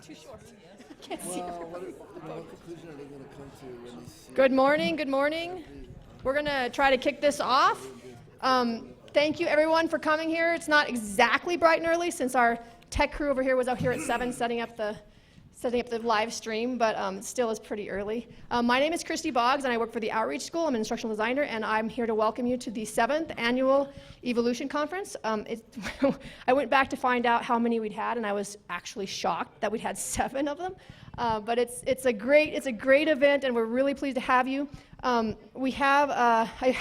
too short. What conclusion are they going to come to when they see? Good morning. We're going to try to kick this off. Thank you, everyone, for coming here. It's not exactly bright and early since our tech crew over here was out here at 7 setting up the live stream, but it still is pretty early. My name is Christy Boggs, and I work for the Outreach School. I'm an instructional designer, and I'm here to welcome you to the 7th Annual e-Volution Conference. I went back to find out how many we'd had, and I was actually shocked that we'd had 7 of them. But it's a great event, and we're really pleased to have you. I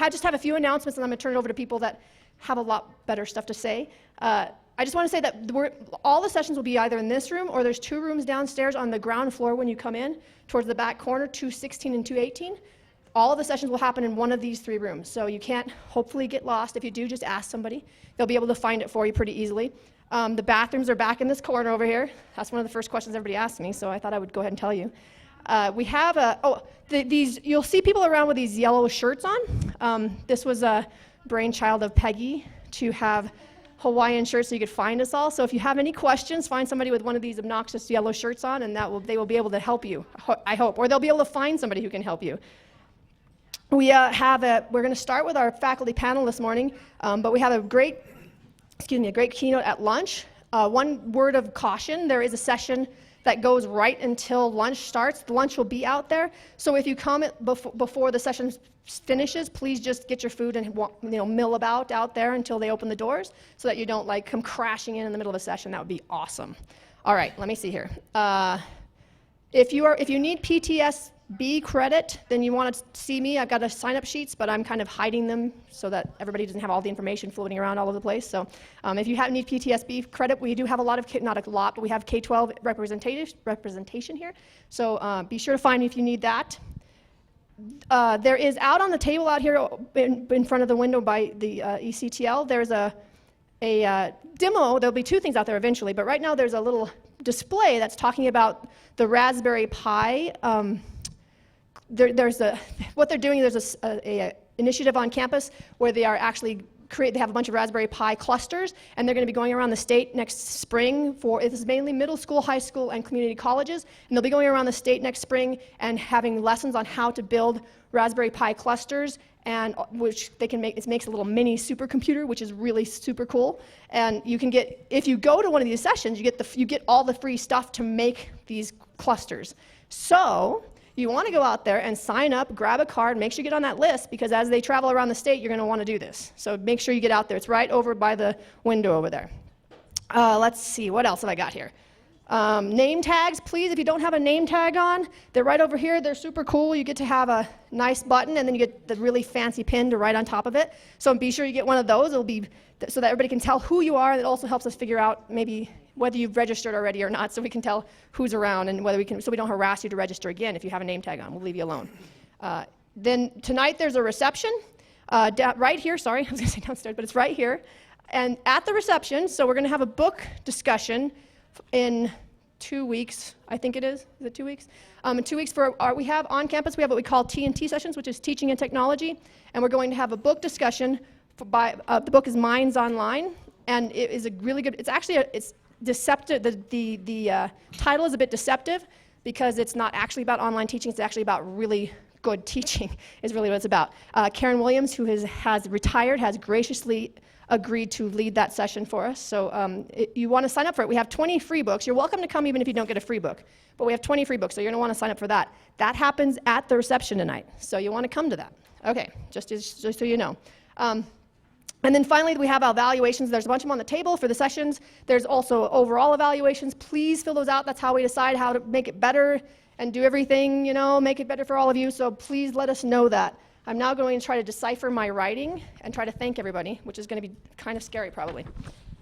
just have a few announcements, and I'm going to turn it over to people that have a lot better stuff to say. I just want to say that all the sessions will be either in this room or there's 2 rooms downstairs on the ground floor when you come in towards the back corner, 216 and 218. All of the sessions will happen in one of these 3 rooms, so you can't hopefully get lost. If you do, just ask somebody. They'll be able to find it for you pretty easily. The bathrooms are back in this corner over here. That's one of the first questions everybody asked me, so I thought I would go ahead and tell you. We have you'll see people around with these yellow shirts on. This was a brainchild of Peggy to have Hawaiian shirts so you could find us all. So if you have any questions, find somebody with one of these obnoxious yellow shirts on, and they will be able to help you, I hope. Or they'll be able to find somebody who can help you. We're going to start with our faculty panel this morning, but we have a great keynote at lunch. One word of caution, there is a session that goes right until lunch starts. The lunch will be out there. So if you come before the session finishes, please just get your food and mill about out there until they open the doors so that you don't come crashing in the middle of a session. That would be awesome. All right, let me see here. If you need PTSB credit, then you want to see me. I've got sign-up sheets, but I'm kind of hiding them so that everybody doesn't have all the information floating around all over the place. So if you need PTSB credit, we do have a lot of, not a lot, but we have K-12 representation here. So be sure to find me if you need that. There is out on the table out here in front of the window by the ECTL, there's a demo. There'll be 2 things out there eventually, but right now there's a little display that's talking about the Raspberry Pi. What they're doing, there's a initiative on campus where they are actually they have a bunch of Raspberry Pi clusters, and they're going to be going around the state next spring this is mainly middle school, high school, and community colleges, and they'll be going around the state next spring and having lessons on how to build Raspberry Pi clusters, and which they can make. It makes a little mini supercomputer, which is really super cool. And you can get, if you go to one of these sessions, you get all the free stuff to make these clusters. So you want to go out there and sign up, grab a card, make sure you get on that list, because as they travel around the state, you're going to want to do this. So make sure you get out there. It's right over by the window over there. Let's see, what else have I got here? Name tags, please. If you don't have a name tag on, they're right over here. They're super cool. You get to have a nice button, and then you get the really fancy pin to write on top of it. So be sure you get one of those. It'll be so that everybody can tell who you are. It also helps us figure out maybe whether you've registered already or not, so we can tell who's around and so we don't harass you to register again if you have a name tag on. We'll leave you alone. Then tonight there's a reception right here. Sorry, I was going to say downstairs, but it's right here. And at the reception, so we're going to have a book discussion in 2 weeks, I think it is. Is it 2 weeks? In 2 weeks we have on campus, we have what we call T&T sessions, which is teaching and technology, and we're going to have a book discussion the book is Minds Online, and it is a really good, it's deceptive. The title is a bit deceptive because it's not actually about online teaching, it's actually about really good teaching is really what it's about. Karen Williams, who has retired, has graciously agreed to lead that session for us. So you want to sign up for it. We have 20 free books. You're welcome to come even if you don't get a free book. But we have 20 free books, so you're going to want to sign up for that. That happens at the reception tonight, so you want to come to that. Okay, just so you know. And then finally, we have evaluations. There's a bunch of them on the table for the sessions. There's also overall evaluations. Please fill those out. That's how we decide how to make it better and do everything, make it better for all of you. So please let us know that. I'm now going to try to decipher my writing and try to thank everybody, which is going to be kind of scary probably.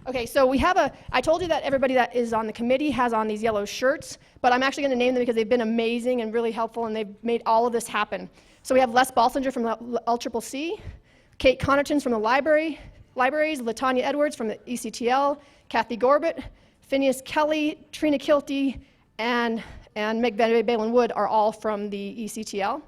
Okay, so I told you that everybody that is on the committee has on these yellow shirts, but I'm actually going to name them because they've been amazing and really helpful, and they've made all of this happen. So we have Les Balsinger from the LCCC, Kate Connerton from the libraries, LaTanya Edwards from the ECTL, Kathy Gorbett, Phineas Kelly, Trina Kilty, and Meg Balin Wood are all from the ECTL.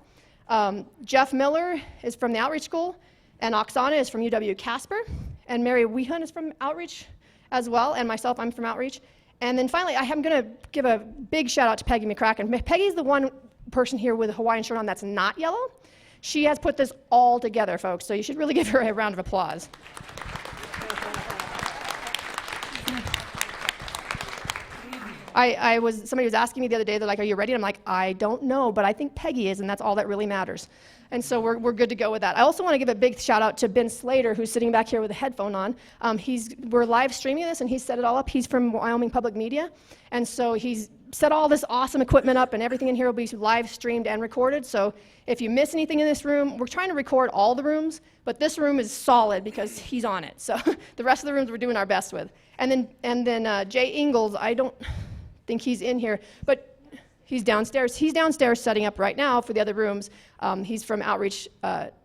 Jeff Miller is from the Outreach School, and Oksana is from UW Casper, and Mary Wehan is from Outreach as well, and myself, I'm from Outreach. And then finally, I'm going to give a big shout out to Peggy McCracken. Peggy's the one person here with a Hawaiian shirt on that's not yellow. She has put this all together, folks, so you should really give her a round of applause. Somebody was asking me the other day, they're like, are you ready? And I'm like, I don't know, but I think Peggy is, and that's all that really matters. And so we're good to go with that. I also want to give a big shout out to Ben Slater, who's sitting back here with a headphone on. We're live streaming this, and he's set it all up. He's from Wyoming Public Media, and so he's set all this awesome equipment up, and everything in here will be live streamed and recorded. So if you miss anything in this room, we're trying to record all the rooms, but this room is solid because he's on it. So the rest of the rooms we're doing our best with. And then Jay Ingalls, I don't think he's in here, but he's downstairs. He's downstairs setting up right now for the other rooms. He's from Outreach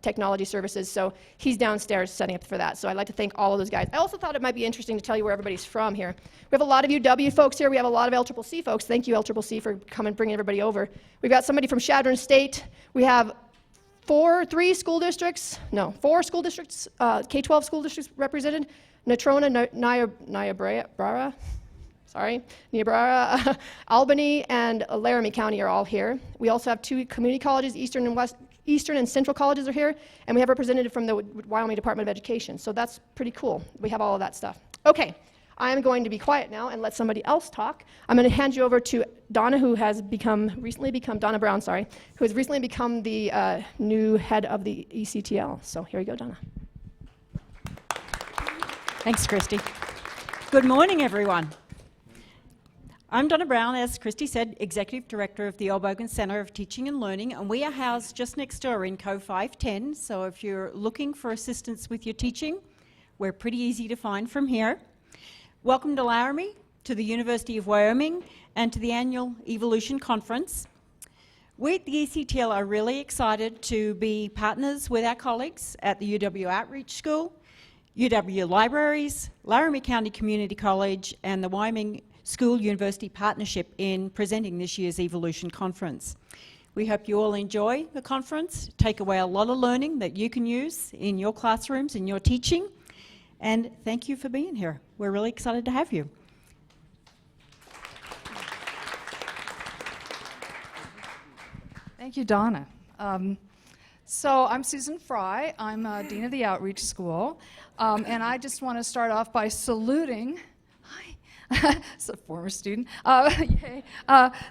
Technology Services, so he's downstairs setting up for that. So I'd like to thank all of those guys. I also thought it might be interesting to tell you where everybody's from here. We have a lot of UW folks here. We have a lot of LCCC folks. Thank you, LCCC, for coming, bringing everybody over. We've got somebody from Chadron State. We have four school districts, K-12 school districts represented. Natrona, Niobrara, Albany, and Laramie County are all here. We also have 2 community colleges, Eastern and Central colleges are here, and we have a representative from the Wyoming Department of Education. So that's pretty cool. We have all of that stuff. Okay, I'm going to be quiet now and let somebody else talk. I'm going to hand you over to Donna, who has recently become Donna Brown, who has recently become the new head of the ECTL. So here you go, Donna. Thanks, Christy. Good morning, everyone. I'm Donna Brown, as Christy said, Executive Director of the Elbogan Centre of Teaching and Learning, and we are housed just next door in Co 510, so if you're looking for assistance with your teaching, we're pretty easy to find from here. Welcome to Laramie, to the University of Wyoming, and to the annual e-Volution conference. We at the ECTL are really excited to be partners with our colleagues at the UW Outreach School, UW Libraries, Laramie County Community College, and the Wyoming School-University Partnership in presenting this year's e-Volution conference. We hope you all enjoy the conference, take away a lot of learning that you can use in your classrooms, in your teaching, and thank you for being here. We're really excited to have you. Thank you, Donna. So I'm Susan Fry. I'm Dean of the Outreach School, and I just want to start off by saluting it's a former student,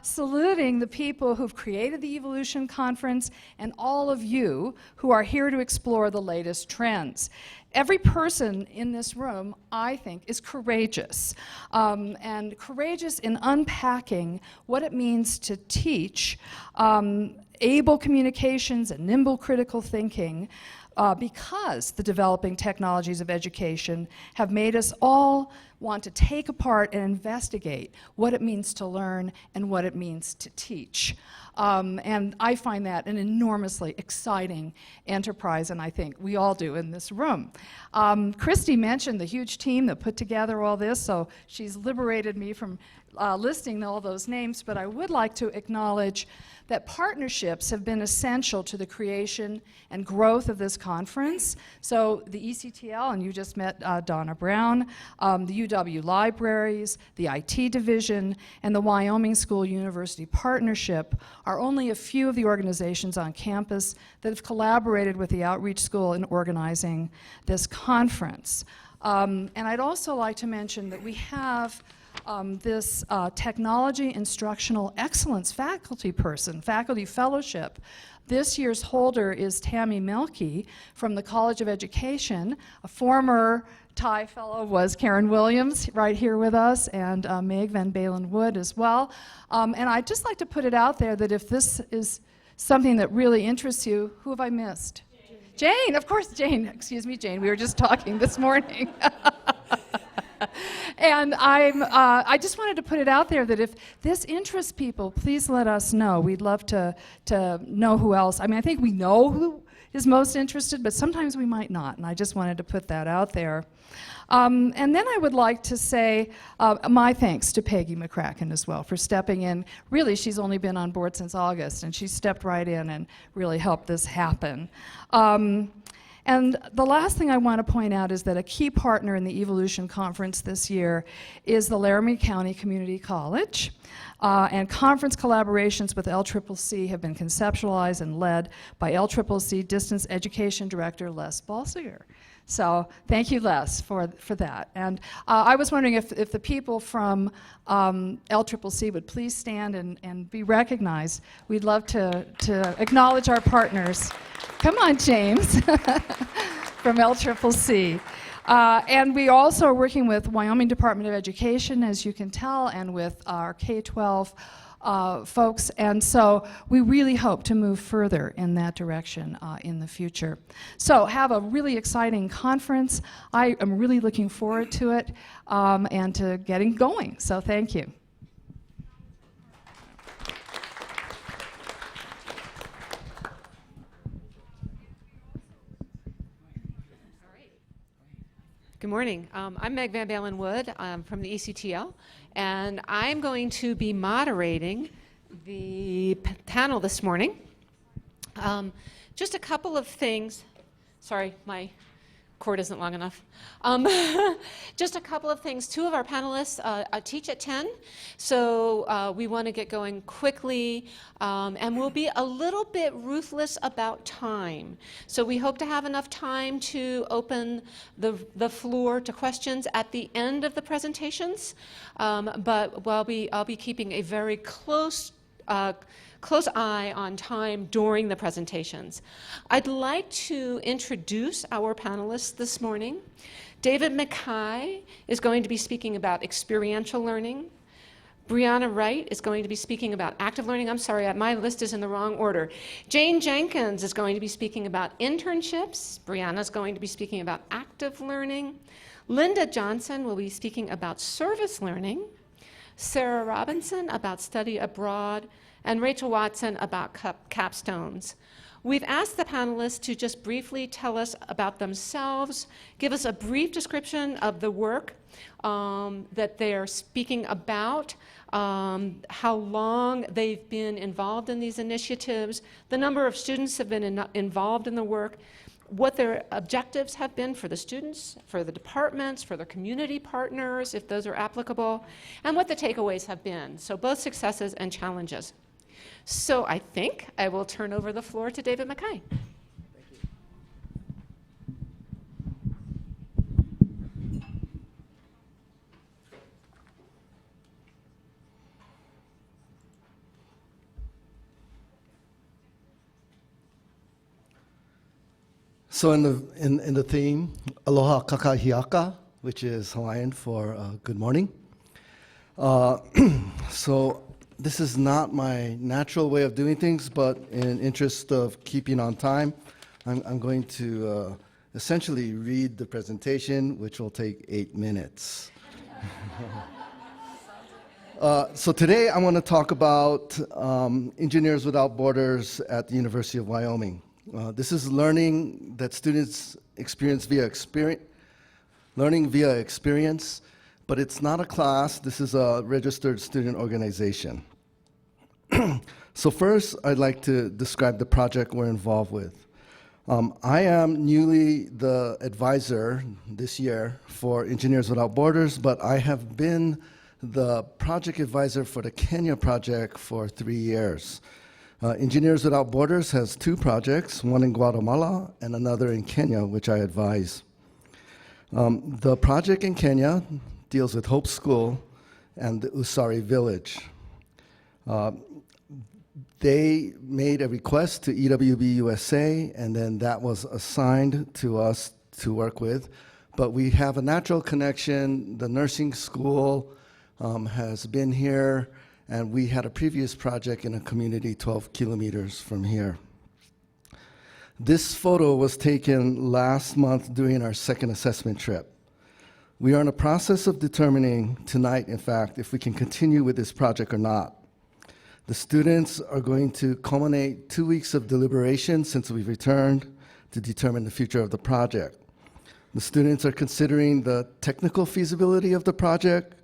saluting the people who've created the e-Volution conference and all of you who are here to explore the latest trends. Every person in this room, I think, is courageous, and courageous in unpacking what it means to teach able communications and nimble critical thinking, because the developing technologies of education have made us all want to take apart and investigate what it means to learn and what it means to teach. And I find that an enormously exciting enterprise, and I think we all do in this room. Christy mentioned the huge team that put together all this, so she's liberated me from listing all those names, but I would like to acknowledge that partnerships have been essential to the creation and growth of this conference. So the ECTL, and you just met Donna Brown, the UW Libraries, the IT Division, and the Wyoming School-University Partnership are only a few of the organizations on campus that have collaborated with the Outreach School in organizing this conference. And I'd also like to mention that we have this Technology Instructional Excellence faculty fellowship. This year's holder is Tammy Melke from the College of Education. A former TIE fellow was Karen Williams, right here with us, and Meg Van Balen Wood as well. And I'd just like to put it out there that if this is something that really interests you, who have I missed? Jayne, of course, Jayne. Excuse me, Jayne. We were just talking this morning. And I just wanted to put it out there that if this interests people, please let us know. We'd love to know who else. I mean, I think we know who is most interested, but sometimes we might not, and I just wanted to put that out there. And then I would like to say my thanks to Peggy McCracken as well for stepping in. Really, she's only been on board since August, and she stepped right in and really helped this happen. And the last thing I want to point out is that a key partner in the e-Volution conference this year is the Laramie County Community College. And conference collaborations with LCCC have been conceptualized and led by LCCC Distance Education Director Les Balsiger. So thank you, Les, for that. And I was wondering if the people from LCCC would please stand and be recognized. We'd love to acknowledge our partners. Come on, James, from LCCC. And we also are working with Wyoming Department of Education, as you can tell, and with our K-12 folks, and so we really hope to move further in that direction in the future. So have a really exciting conference. I am really looking forward to it and to getting going, so thank you. Good morning. I'm Meg Van Balen Wood from the ECTL, and I'm going to be moderating the panel this morning. Just a couple of things. Sorry, my cord isn't long enough. Just a couple of things. Two of our panelists teach at 10, so we want to get going quickly, and we'll be a little bit ruthless about time. So we hope to have enough time to open the floor to questions at the end of the presentations, but I'll be keeping a very close eye on time during the presentations. I'd like to introduce our panelists this morning. David Mukai is going to be speaking about experiential learning. Brianna Wright is going to be speaking about active learning. I'm sorry, my list is in the wrong order. Jayne Jenkins is going to be speaking about internships. Brianna is going to be speaking about active learning. Linda Johnson will be speaking about service learning. Sara Robinson about study abroad, and Rachel Watson about Capstones. We've asked the panelists to just briefly tell us about themselves, give us a brief description of the work that they're speaking about, how long they've been involved in these initiatives, the number of students have been involved in the work, what their objectives have been for the students, for the departments, for their community partners, if those are applicable, and what the takeaways have been. So both successes and challenges. So I think I will turn over the floor to David Mukai. So in the theme, Aloha Kakahiaka, which is Hawaiian for good morning. So this is not my natural way of doing things, but in interest of keeping on time, I'm going to essentially read the presentation, which will take 8 minutes. So today I want to talk about Engineers Without Borders at the University of Wyoming. This is learning that students experience learning via experience, but it's not a class. This is a registered student organization. So first, I'd like to describe the project we're involved with. I am newly the advisor this year for Engineers Without Borders, but I have been the project advisor for the Kenya project for 3 years. Engineers Without Borders has 2 projects, one in Guatemala and another in Kenya, which I advise. The project in Kenya deals with Hope School and the Usari Village. They made a request to EWB USA, and then that was assigned to us to work with. But we have a natural connection. The nursing school has been here, and we had a previous project in a community 12 kilometers from here. This photo was taken last month during our second assessment trip. We are in the process of determining tonight, in fact, if we can continue with this project or not. The students are going to culminate 2 weeks of deliberation since we've returned to determine the future of the project. The students are considering the technical feasibility of the project,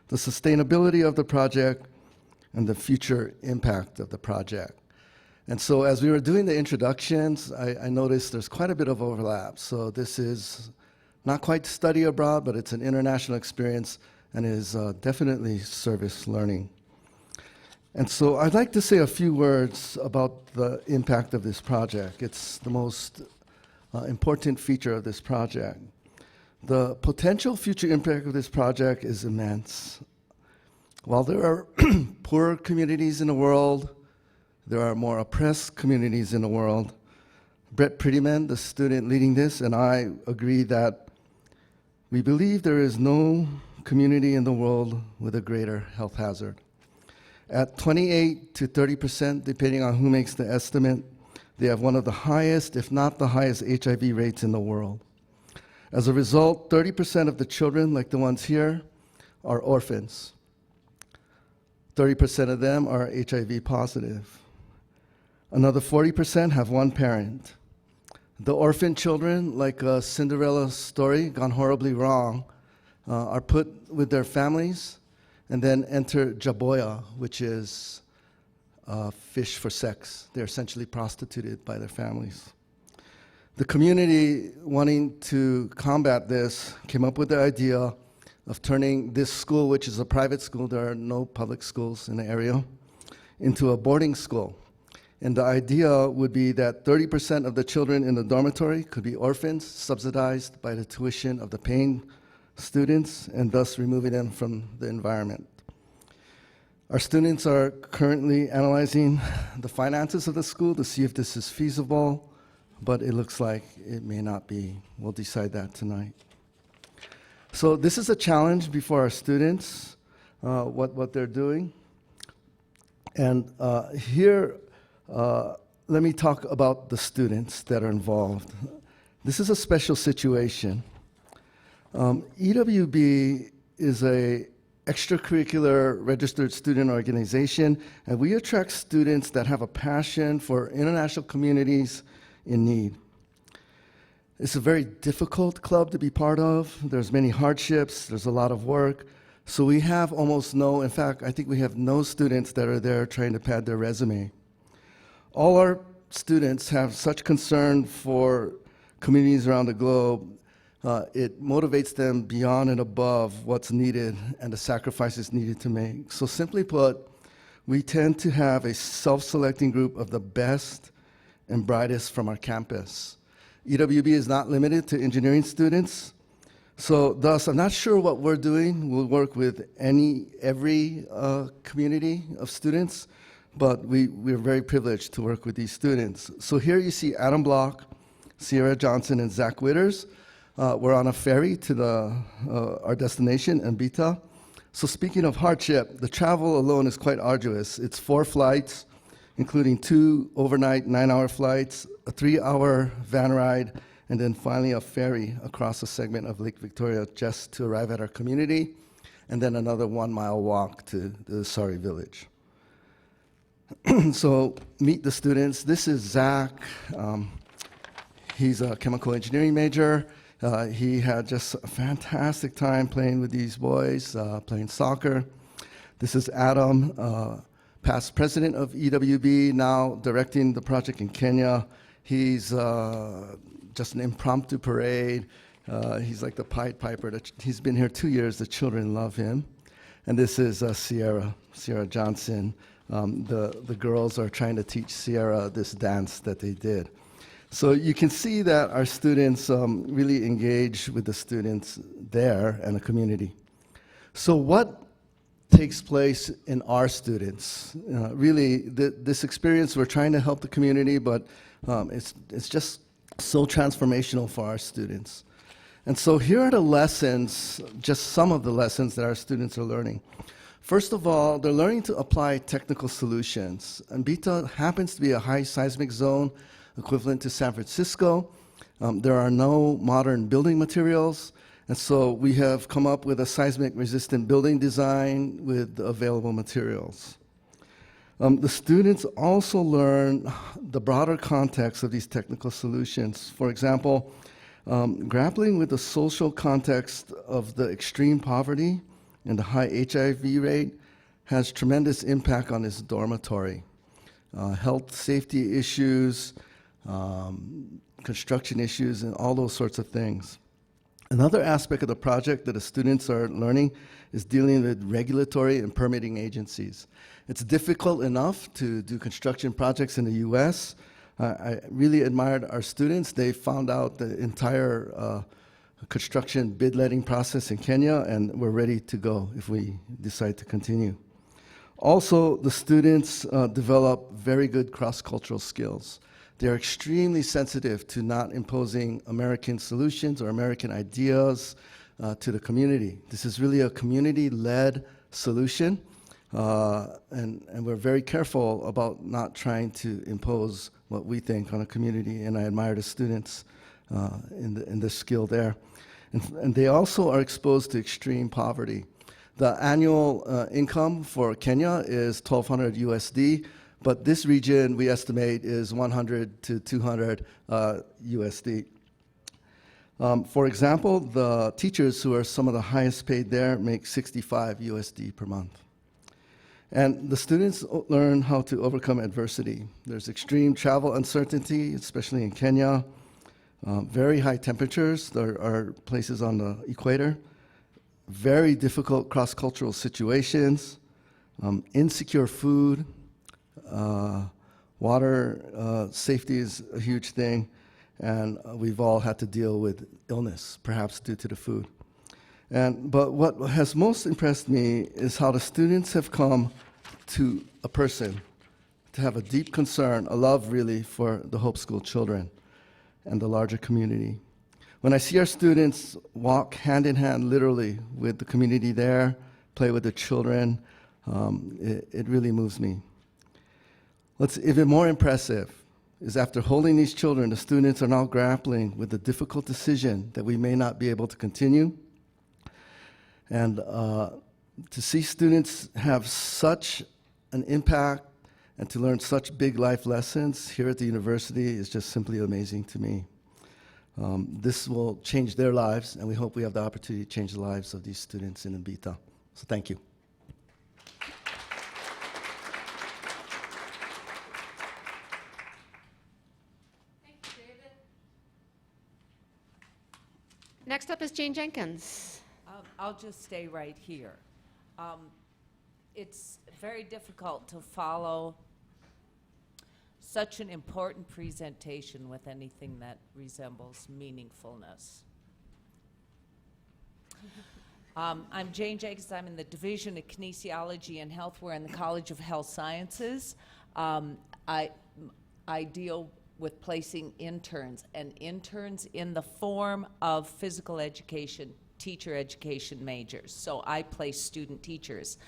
the sustainability of the project, and the future impact of the project. And so as we were doing the introductions, I noticed there's quite a bit of overlap. So this is not quite study abroad, but it's an international experience and is definitely service learning. And so I'd like to say a few words about the impact of this project. It's the most important feature of this project. The potential future impact of this project is immense. While there are poorer communities in the world, there are more oppressed communities in the world. Brett Prettyman, the student leading this, and I agree that we believe there is no community in the world with a greater health hazard. At 28 to 30%, depending on who makes the estimate, they have one of the highest, if not the highest, HIV rates in the world. As a result, 30% of the children, like the ones here, are orphans. 30% of them are HIV positive. Another 40% have one parent. The orphan children, like a Cinderella story gone horribly wrong, are put with their families and then enter jaboya, which is fish for sex. They're essentially prostituted by their families. The community, wanting to combat this, came up with the idea of turning this school, which is a private school, there are no public schools in the area, into a boarding school. And the idea would be that 30% of the children in the dormitory could be orphans, subsidized by the tuition of the paying students, and thus removing them from the environment. Our students are currently analyzing the finances of the school to see if this is feasible, but it looks like it may not be. We'll decide that tonight. So this is a challenge before our students, what they're doing. And here, let me talk about the students that are involved. This is a special situation. EWB is a extracurricular registered student organization, and we attract students that have a passion for international communities in need. It's a very difficult club to be part of. There's many hardships, there's a lot of work. So we have almost no, in fact, I think we have no students that are there trying to pad their resume. All our students have such concern for communities around the globe. It motivates them beyond and above what's needed and the sacrifices needed to make. So simply put, we tend to have a self-selecting group of the best and brightest from our campus. EWB is not limited to engineering students. So thus, I'm not sure what we're doing. We'll work with every community of students, but we're very privileged to work with these students. So here you see Adam Block, Sierra Johnson, and Zach Witters. We're on a ferry to our destination, Mbita. So speaking of hardship, the travel alone is quite arduous. It's 4 flights, including 2 overnight 9-hour flights, a 3-hour van ride, and then finally a ferry across a segment of Lake Victoria just to arrive at our community, and then another 1-mile walk to the Sari village. So meet the students. This is Zach. He's a chemical engineering major. He had just a fantastic time playing with these boys, playing soccer. This is Adam, past president of EWB, now directing the project in Kenya. He's just an impromptu parade. He's like the Pied Piper. He's been here 2 years. The children love him. And this is Sierra Johnson. The girls are trying to teach Sierra this dance that they did. So you can see that our students really engage with the students there and the community. So what takes place in our students? Really, this experience, we're trying to help the community, but it's just so transformational for our students. And so here are the lessons, just some of the lessons that our students are learning. First of all, they're learning to apply technical solutions. Mbita happens to be a high seismic zone, equivalent to San Francisco. There are no modern building materials, and so we have come up with a seismic resistant building design with available materials. The students also learn the broader context of these technical solutions. For example, grappling with the social context of the extreme poverty and the high HIV rate has tremendous impact on this dormitory. health safety issues, construction issues, and all those sorts of things. Another aspect of the project that the students are learning is dealing with regulatory and permitting agencies. It's difficult enough to do construction projects in the US. I really admired our students. They found out the entire construction bid letting process in Kenya, and we're ready to go if we decide to continue. Also, the students develop very good cross-cultural skills. They're extremely sensitive to not imposing American solutions or American ideas to the community. This is really a community-led solution, and we're very careful about not trying to impose what we think on a community, and I admire the students in the skill there. And they also are exposed to extreme poverty. The annual income for Kenya is 1,200 USD, but this region we estimate is 100 to 200 USD. For example, the teachers who are some of the highest paid there make 65 USD per month. And the students learn how to overcome adversity. There's extreme travel uncertainty, especially in Kenya. Very high temperatures. There are places on the equator. Very difficult cross-cultural situations. Insecure food. Water safety is a huge thing. And we've all had to deal with illness, perhaps due to the food. But what has most impressed me is how the students have come to a person to have a deep concern, a love really for the Hope School children and the larger community. When I see our students walk hand in hand literally with the community there, play with the children, it really moves me. What's even more impressive is after holding these children, the students are now grappling with the difficult decision that we may not be able to continue. And to see students have such an impact and to learn such big life lessons here at the university is just simply amazing to me. This will change their lives, and we hope we have the opportunity to change the lives of these students in Mbita. So thank you. Next up is Jayne Jenkins. I'll just stay right here. It's very difficult to follow such an important presentation with anything that resembles meaningfulness. I'm Jayne Jenkins. I'm in the Division of Kinesiology and Healthcare in the College of Health Sciences. I deal with placing interns, and interns in the form of physical education, teacher education majors. So I place student teachers.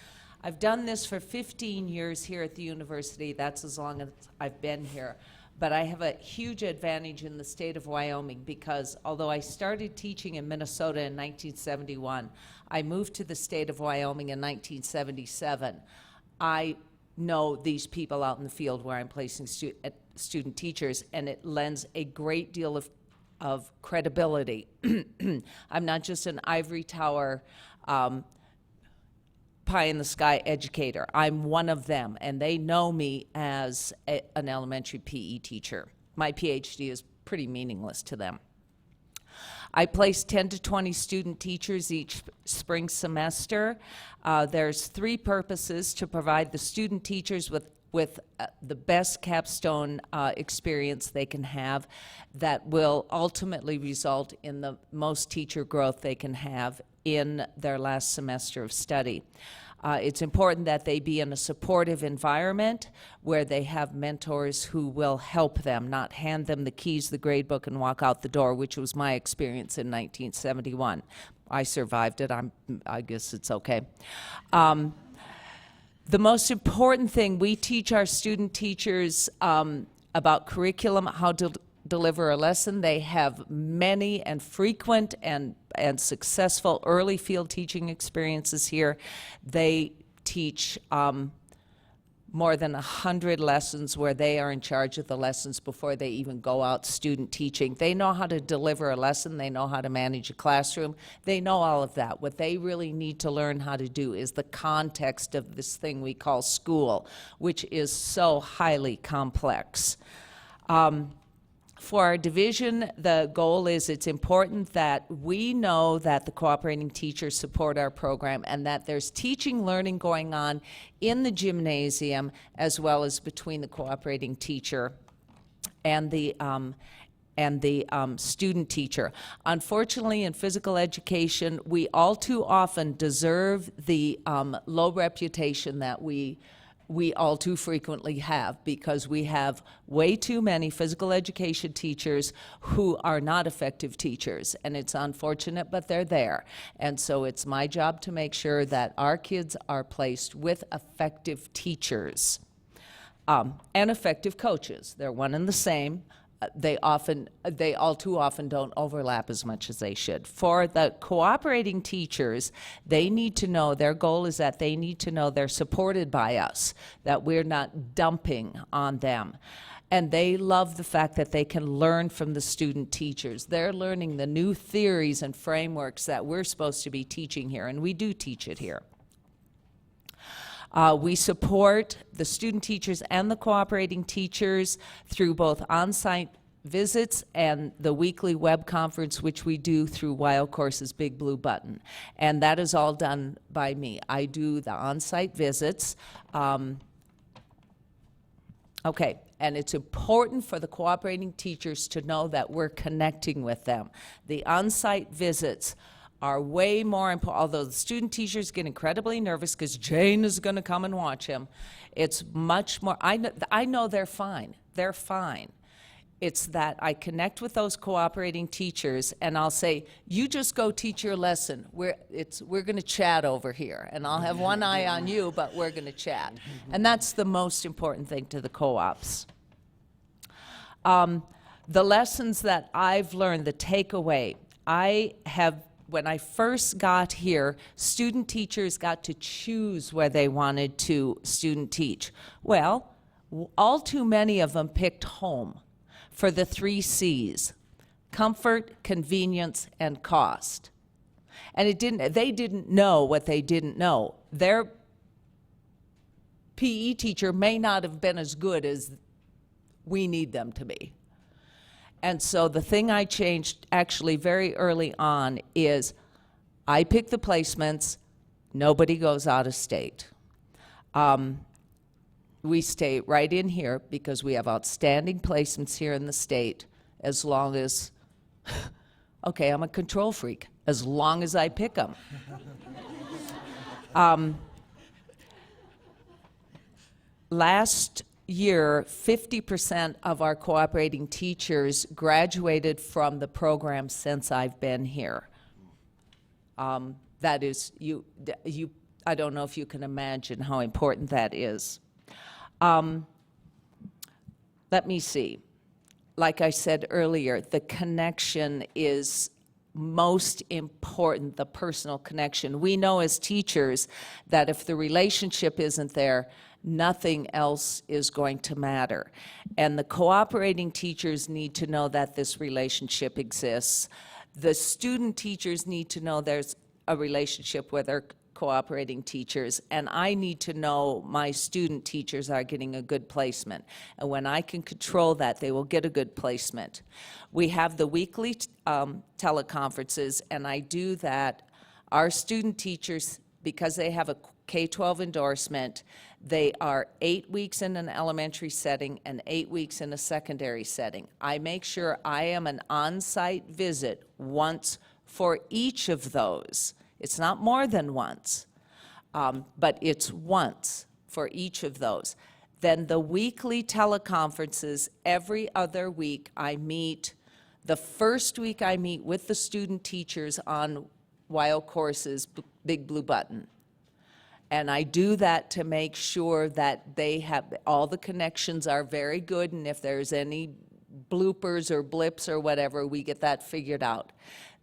I've done this for 15 years here at the university. That's as long as I've been here. But I have a huge advantage in the state of Wyoming because although I started teaching in Minnesota in 1971, I moved to the state of Wyoming in 1977. I know these people out in the field where I'm placing student teachers, and it lends a great deal of credibility. I'm not just an ivory tower pie-in-the-sky educator. I'm one of them, and they know me as an elementary PE teacher. My PhD is pretty meaningless to them. I place 10 to 20 student teachers each spring semester. There's 3 purposes: to provide the student teachers with the best capstone experience they can have that will ultimately result in the most teacher growth they can have in their last semester of study. It's important that they be in a supportive environment where they have mentors who will help them, not hand them the keys, the grade book, and walk out the door, which was my experience in 1971. I survived it. I guess it's okay. The most important thing, we teach our student teachers about curriculum, how to deliver a lesson. They have many and frequent and successful early field teaching experiences here. They teach more than 100 lessons where they are in charge of the lessons before they even go out student teaching. They know how to deliver a lesson. They know how to manage a classroom. They know all of that. What they really need to learn how to do is the context of this thing we call school, which is so highly complex. For our division, the goal is it's important that we know that the cooperating teachers support our program and that there's teaching, learning going on in the gymnasium as well as between the cooperating teacher and the student teacher. Unfortunately, in physical education, we all too often deserve the low reputation that we all too frequently have, because we have way too many physical education teachers who are not effective teachers, and it's unfortunate, but they're there. And so it's my job to make sure that our kids are placed with effective teachers and effective coaches. They're one and the same. They all too often don't overlap as much as they should. For the cooperating teachers, they need to know, their goal is that they need to know they're supported by us, that we're not dumping on them. And they love the fact that they can learn from the student teachers. They're learning the new theories and frameworks that we're supposed to be teaching here, and we do teach it here. We support the student teachers and the cooperating teachers through both on-site visits and the weekly web conference, which we do through Wild Course's Big Blue Button. And that is all done by me. I do the on-site visits. Okay, and it's important for the cooperating teachers to know that we're connecting with them. The on-site visits are way more important, although the student teachers get incredibly nervous because Jayne is going to come and watch him. It's much more, I know they're fine. They're fine. It's that I connect with those cooperating teachers and I'll say, you just go teach your lesson. We're going to chat over here. And I'll have one eye on you, but we're going to chat. And that's the most important thing to the co-ops. The lessons that I've learned, the takeaway, when I first got here, student teachers got to choose where they wanted to student teach. Well, all too many of them picked home for the 3 C's: comfort, convenience, and cost. And they didn't know what they didn't know. Their PE teacher may not have been as good as we need them to be. And so the thing I changed actually very early on is I pick the placements, nobody goes out of state. We stay right in here because we have outstanding placements here in the state as long as, okay, I'm a control freak, as long as I pick them. Last year, 50% of our cooperating teachers graduated from the program since I've been here. That is, I don't know if you can imagine how important that is. Let me see. Like I said earlier, the connection is most important, the personal connection. We know as teachers that if the relationship isn't there, nothing else is going to matter. And the cooperating teachers need to know that this relationship exists. The student teachers need to know there's a relationship with their cooperating teachers, and I need to know my student teachers are getting a good placement. And when I can control that, they will get a good placement. We have the weekly teleconferences, and I do that. Our student teachers, because they have a K-12 endorsement, they are 8 weeks in an elementary setting and 8 weeks in a secondary setting. I make sure I am an on-site visit once for each of those. It's not more than once, but it's once for each of those. Then the weekly teleconferences, every other week I meet. The first week I meet with the student teachers on Wild Course's Big Blue Button. And I do that to make sure that they have, all the connections are very good, and if there's any bloopers or blips or whatever, we get that figured out.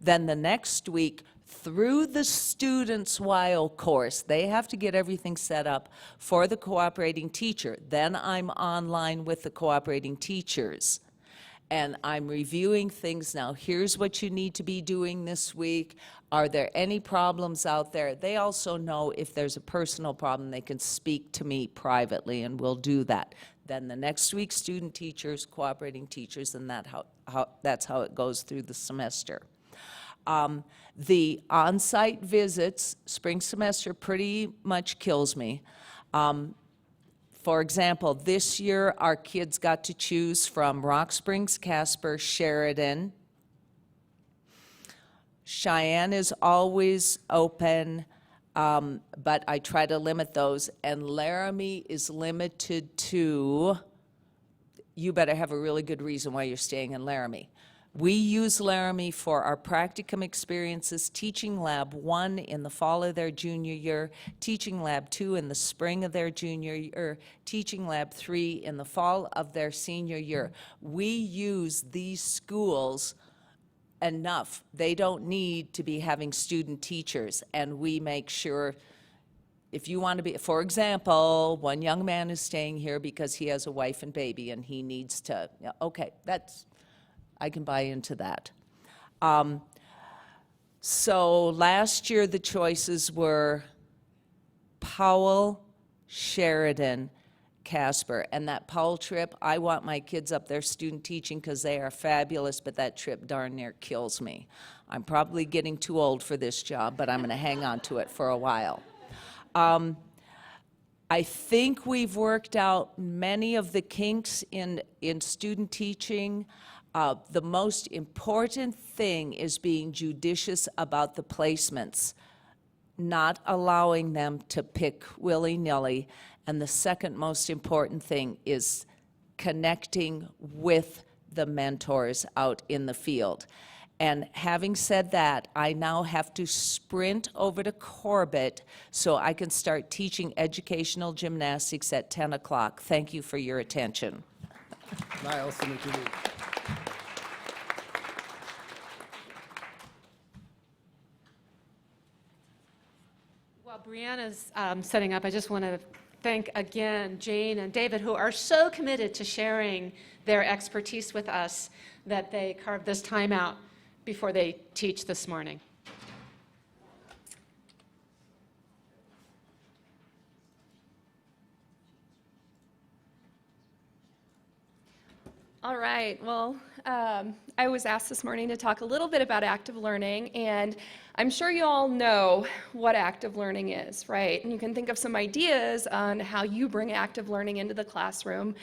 Then the next week, through the student's while course. They have to get everything set up for the cooperating teacher. Then I'm online with the cooperating teachers. And I'm reviewing things now. Here's what you need to be doing this week. Are there any problems out there? They also know if there's a personal problem, they can speak to me privately, and we'll do that. Then the next week, student teachers, cooperating teachers, and that's how it goes through the semester. The on-site visits, spring semester pretty much kills me. For example, this year, our kids got to choose from Rock Springs, Casper, Sheridan. Cheyenne is always open, but I try to limit those. And Laramie is limited to, you better have a really good reason why you're staying in Laramie. We use Laramie for our practicum experiences, Teaching Lab 1 in the fall of their junior year, Teaching Lab 2 in the spring of their junior year, Teaching Lab 3 in the fall of their senior year. We use these schools enough. They don't need to be having student teachers, and we make sure if you want to be, for example, one young man is staying here because he has a wife and baby and he needs to, okay, I can buy into that. So last year the choices were Powell, Sheridan, Casper. And that Powell trip, I want my kids up there student teaching because they are fabulous, but that trip darn near kills me. I'm probably getting too old for this job, but I'm going to hang on to it for a while. I think we've worked out many of the kinks in student teaching. The most important thing is being judicious about the placements, not allowing them to pick willy-nilly. And the second most important thing is connecting with the mentors out in the field. And having said that, I now have to sprint over to Corbett so I can start teaching educational gymnastics at 10 o'clock. Thank you for your attention. Niles, While Brianna's setting up, I just want to thank again Jayne and David, who are so committed to sharing their expertise with us that they carved this time out before they teach this morning. All right, well, I was asked this morning to talk a little bit about active learning, and I'm sure you all know what active learning is, right? And you can think of some ideas on how you bring active learning into the classroom.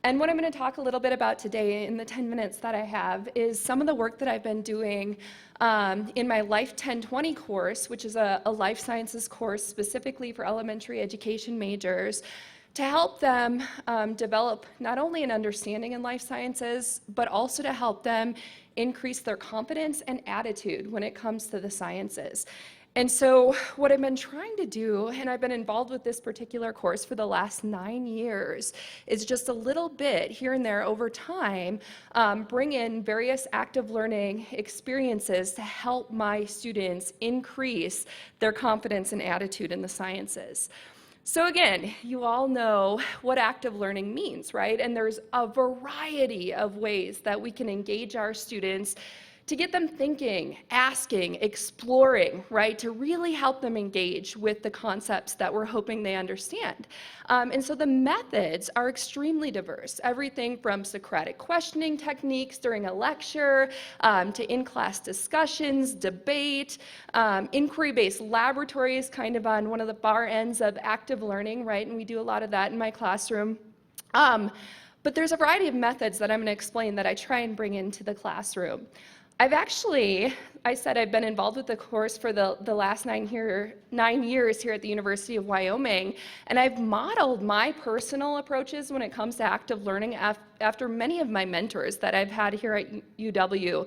And what I'm going to talk a little bit about today in the 10 minutes that I have is some of the work that I've been doing in my Life 1020 course, which is a life sciences course specifically for elementary education majors, to help them develop not only an understanding in life sciences, but also to help them increase their confidence and attitude when it comes to the sciences. And so what I've been trying to do, and I've been involved with this particular course for the last 9 years, is just a little bit here and there over time, bring in various active learning experiences to help my students increase their confidence and attitude in the sciences. So again, you all know what active learning means, right? And there's a variety of ways that we can engage our students to get them thinking, asking, exploring, right? To really help them engage with the concepts that we're hoping they understand. And so the methods are extremely diverse. Everything from Socratic questioning techniques during a lecture, to in-class discussions, debate, inquiry-based laboratories, kind of on one of the far ends of active learning, right? And we do a lot of that in my classroom. But there's a variety of methods that I'm going to explain that I try and bring into the classroom. I said I've been involved with the course for the last 9 years here at the University of Wyoming, and I've modeled my personal approaches when it comes to active learning after many of my mentors that I've had here at UW.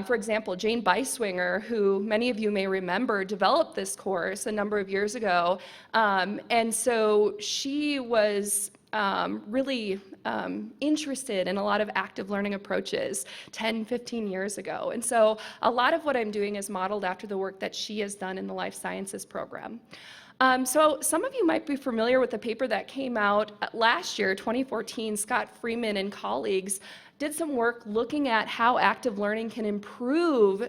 For example, Jayne Beiswinger, who many of you may remember, developed this course a number of years ago, and so she was really interested in a lot of active learning approaches 10, 15 years ago. And so a lot of what I'm doing is modeled after the work that she has done in the life sciences program. So some of you might be familiar with the paper that came out last year, 2014. Scott Freeman and colleagues did some work looking at how active learning can improve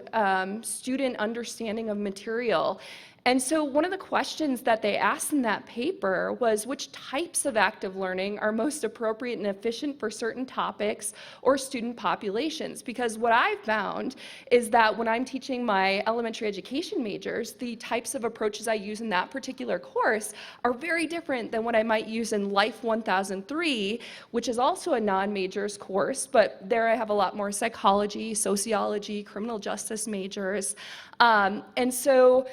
student understanding of material. And so one of the questions that they asked in that paper was which types of active learning are most appropriate and efficient for certain topics or student populations. Because what I've found is that when I'm teaching my elementary education majors, the types of approaches I use in that particular course are very different than what I might use in Life 1003, which is also a non-majors course, but there I have a lot more psychology, sociology, criminal justice majors. And so,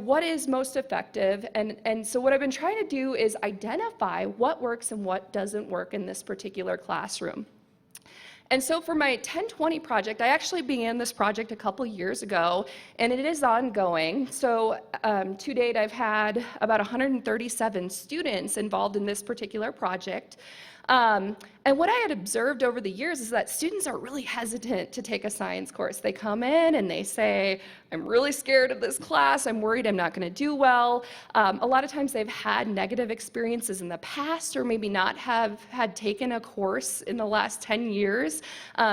what is most effective? And so what I've been trying to do is identify what works and what doesn't work in this particular classroom. And so for my 1020 project, I actually began this project a couple years ago, and it is ongoing. So to date, I've had about 137 students involved in this particular project. And what I had observed over the years is that students are really hesitant to take a science course. They come in and they say, I'm really scared of this class, I'm worried I'm not going to do well. A lot of times they've had negative experiences in the past or maybe not have had taken a course in the last 10 years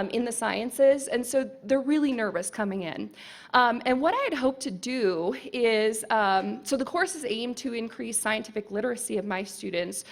in the sciences, and so they're really nervous coming in. And what I had hoped to do is, so the course is aimed to increase scientific literacy of my students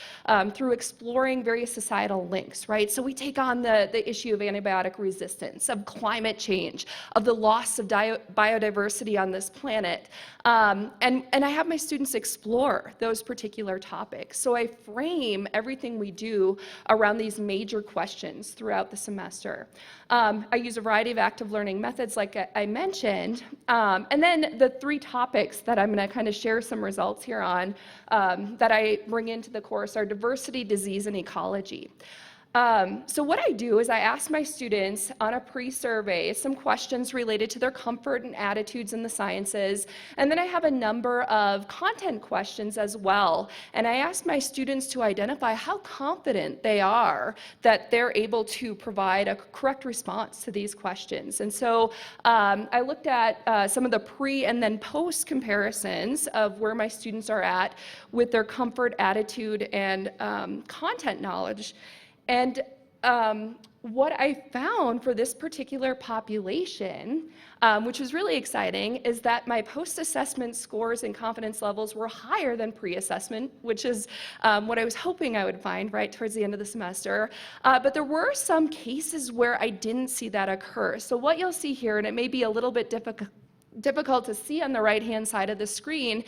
through exploring various societal links, right? So we take on the issue of antibiotic resistance, of climate change, of the loss of biodiversity on this planet. And I have my students explore those particular topics. So I frame everything we do around these major questions throughout the semester. I use a variety of active learning methods, like I mentioned, and then the 3 topics that I'm going to kind of share some results here on that I bring into the course are diversity, disease, and ecology. So what I do is I ask my students on a pre-survey some questions related to their comfort and attitudes in the sciences, and then I have a number of content questions as well. And I ask my students to identify how confident they are that they're able to provide a correct response to these questions. And so I looked at some of the pre and then post comparisons of where my students are at with their comfort, attitude, and content knowledge. And what I found for this particular population, which was really exciting, is that my post-assessment scores and confidence levels were higher than pre-assessment, which is what I was hoping I would find right towards the end of the semester. But there were some cases where I didn't see that occur. So what you'll see here, and it may be a little bit difficult to see on the right-hand side of the screen,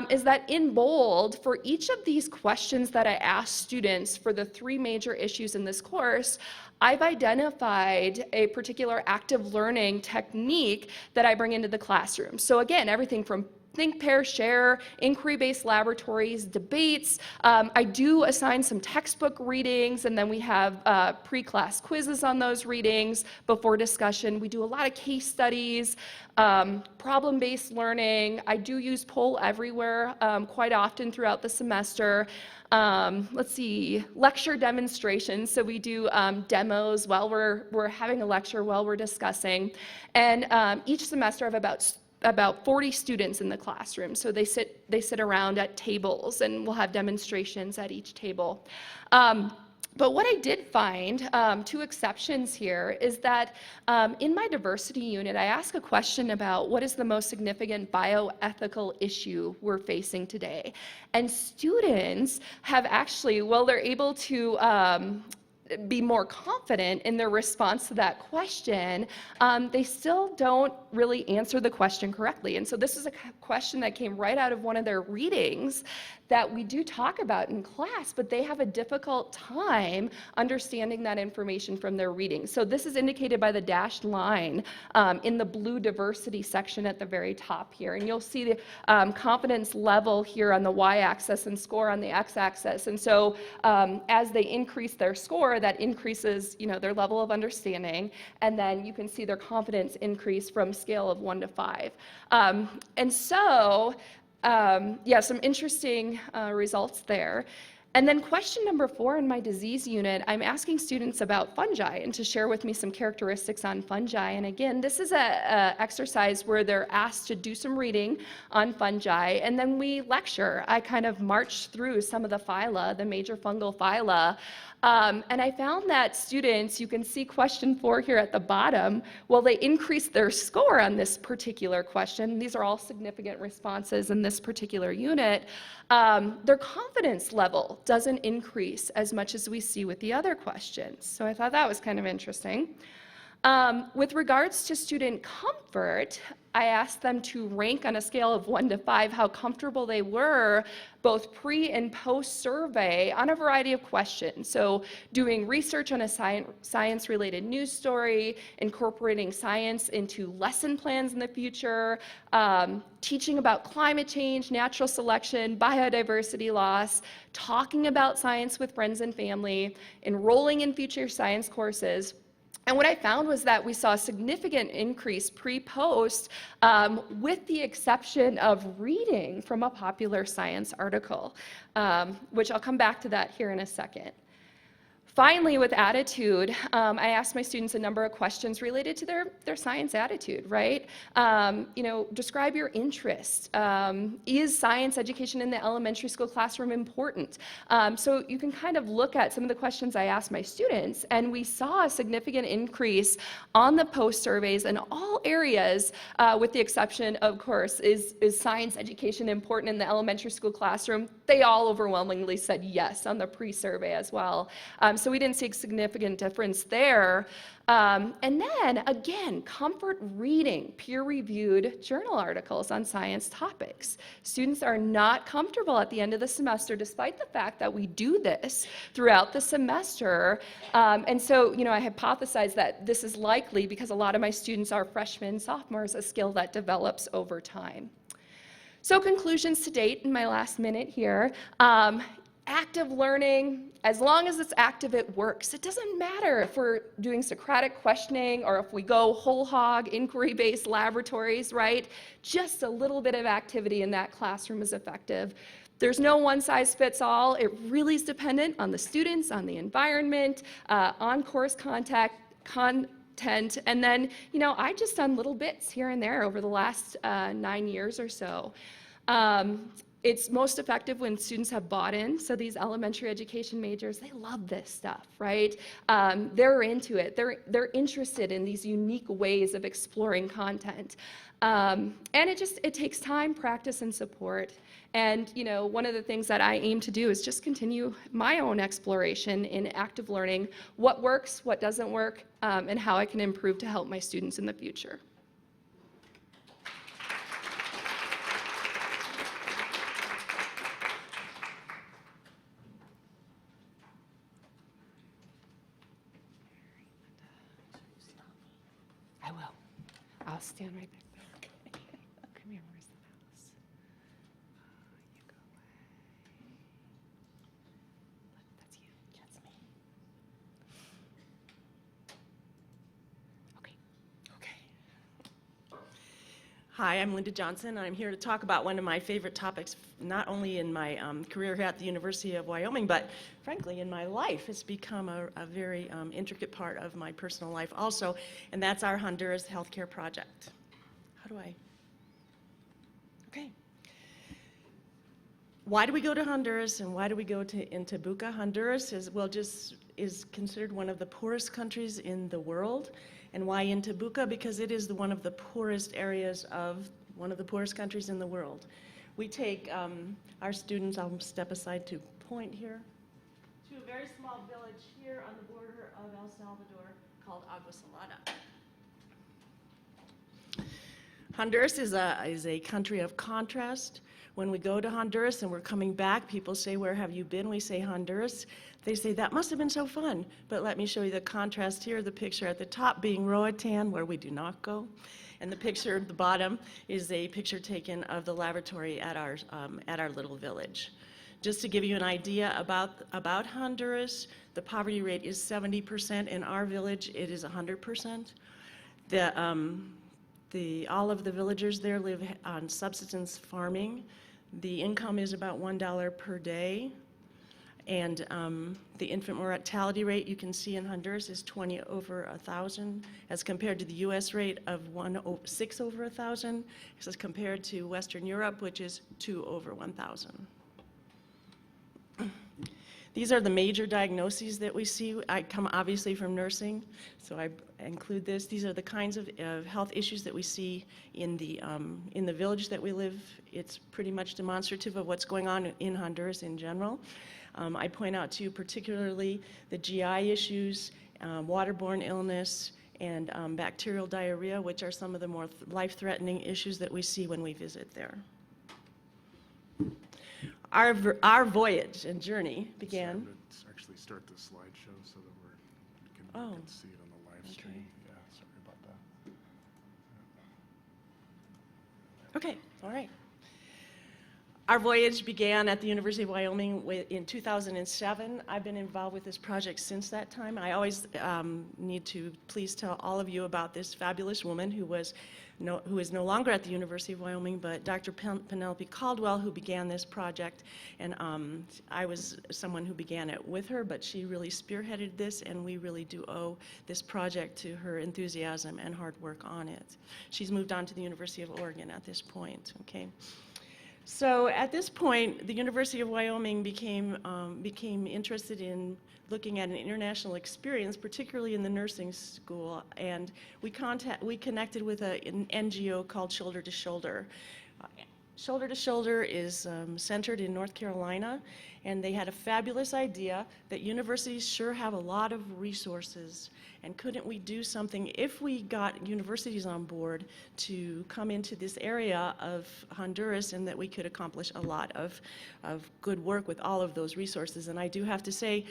is that in bold, for each of these questions that I asked students for the 3 major issues in this course, I've identified a particular active learning technique that I bring into the classroom. So again, everything from think, pair, share, inquiry-based laboratories, debates. I do assign some textbook readings, and then we have pre-class quizzes on those readings before discussion. We do a lot of case studies, problem-based learning. I do use Poll Everywhere quite often throughout the semester. Let's see, lecture demonstrations. So we do demos while we're having a lecture, while we're discussing. And each semester I have about 40 students in the classroom. So they sit around at tables, and we'll have demonstrations at each table. But what I did find, 2 exceptions here, is that in my diversity unit, I ask a question about what is the most significant bioethical issue we're facing today. And students have actually, well, they're able to be more confident in their response to that question, they still don't really answer the question correctly. And so this is a question that came right out of one of their readings that we do talk about in class, but they have a difficult time understanding that information from their reading. So this is indicated by the dashed line in the blue diversity section at the very top here. And you'll see the confidence level here on the y-axis and score on the x-axis. And so as they increase their score, that increases, their level of understanding. And then you can see their confidence increase from a scale of 1 to 5. And so, some interesting results there. And then question number 4 in my disease unit, I'm asking students about fungi and to share with me some characteristics on fungi. And again, this is a exercise where they're asked to do some reading on fungi, and then we lecture. I kind of march through some of the phyla, the major fungal phyla. And I found that students, you can see question 4 here at the bottom, well, they increased their score on this particular question. These are all significant responses in this particular unit. Their confidence level doesn't increase as much as we see with the other questions. So I thought that was kind of interesting. With regards to student comfort, I asked them to rank on a scale of 1 to 5 how comfortable they were both pre and post survey on a variety of questions. So doing research on a science-related news story, incorporating science into lesson plans in the future, teaching about climate change, natural selection, biodiversity loss, talking about science with friends and family, enrolling in future science courses. And what I found was that we saw a significant increase pre-post, with the exception of reading from a popular science article, which I'll come back to that here in a second. Finally, with attitude, I asked my students a number of questions related to their science attitude, right? Describe your interest. Is science education in the elementary school classroom important? So you can kind of look at some of the questions I asked my students, and we saw a significant increase on the post surveys in all areas, with the exception, of course, is science education important in the elementary school classroom? They all overwhelmingly said yes on the pre-survey as well. So we didn't see a significant difference there. And then, again, comfort reading peer-reviewed journal articles on science topics. Students are not comfortable at the end of the semester, despite the fact that we do this throughout the semester. And so, I hypothesize that this is likely because a lot of my students are freshmen, sophomores, a skill that develops over time. So conclusions to date in my last minute here. Active learning, as long as it's active, it works. It doesn't matter if we're doing Socratic questioning or if we go whole hog, inquiry-based laboratories, right? Just a little bit of activity in that classroom is effective. There's no one size fits all. It really is dependent on the students, on the environment, on course content, and then, I've just done little bits here and there over the last 9 years or so. It's most effective when students have bought in. So these elementary education majors, they love this stuff, right? They're into it. They're interested in these unique ways of exploring content. And it takes time, practice, and support. And, one of the things that I aim to do is just continue my own exploration in active learning, what works, what doesn't work, and how I can improve to help my students in the future. I will. I'll stand right back there. Come here, where's the mouse? You go away. That's you. That's me. Okay. Hi, I'm Linda Johnson, and I'm here to talk about one of my favorite topics, not only in my career here at the University of Wyoming, but frankly in my life. It's become a very intricate part of my personal life also, and that's our Honduras healthcare project. How do I? Okay. Why do we go to Honduras, and why do we go into Buca? Honduras is considered one of the poorest countries in the world. And why into Buca? Because it is one of the poorest areas of one of the poorest countries in the world. We take our students, I'll step aside to point here, to a very small village here on the border of El Salvador called Agua Salada. Honduras is a country of contrast. When we go to Honduras and we're coming back, people say, "Where have you been?" We say Honduras. They say, "That must have been so fun." But let me show you the contrast here, the picture at the top being Roatan, where we do not go. And the picture at the bottom is a picture taken of the laboratory at our little village. Just to give you an idea about Honduras, the poverty rate is 70%. In our village, it is 100%. All of the villagers there live on subsistence farming. The income is about $1 per day. And the infant mortality rate you can see in Honduras is 20 over 1,000, as compared to the US rate of 6 over 1,000, as compared to Western Europe, which is 2 over 1,000. These are the major diagnoses that we see. I come obviously from nursing, so I include this. These are the kinds of health issues that we see in the village that we live. It's pretty much demonstrative of what's going on in Honduras in general. I point out to you particularly the GI issues, waterborne illness, and bacterial diarrhea, which are some of the more life-threatening issues that we see when we visit there. Our voyage and journey began. Let's actually start the slideshow so that we can see it on the live stream. Okay. Yeah, sorry about that. Okay, all right. Our voyage began at the University of Wyoming in 2007. I've been involved with this project since that time. I always need to please tell all of you about this fabulous woman who is no longer at the University of Wyoming, but Dr. Penelope Caldwell, who began this project. And I was someone who began it with her, but she really spearheaded this, and we really do owe this project to her enthusiasm and hard work on it. She's moved on to the University of Oregon at this point, okay? So at this point, the University of Wyoming became interested in looking at an international experience, particularly in the nursing school, and we connected with an NGO called Shoulder to Shoulder. Shoulder to Shoulder is centered in North Carolina, and they had a fabulous idea that universities sure have a lot of resources, and couldn't we do something if we got universities on board to come into this area of Honduras, and that we could accomplish a lot of good work with all of those resources. And I do have to say,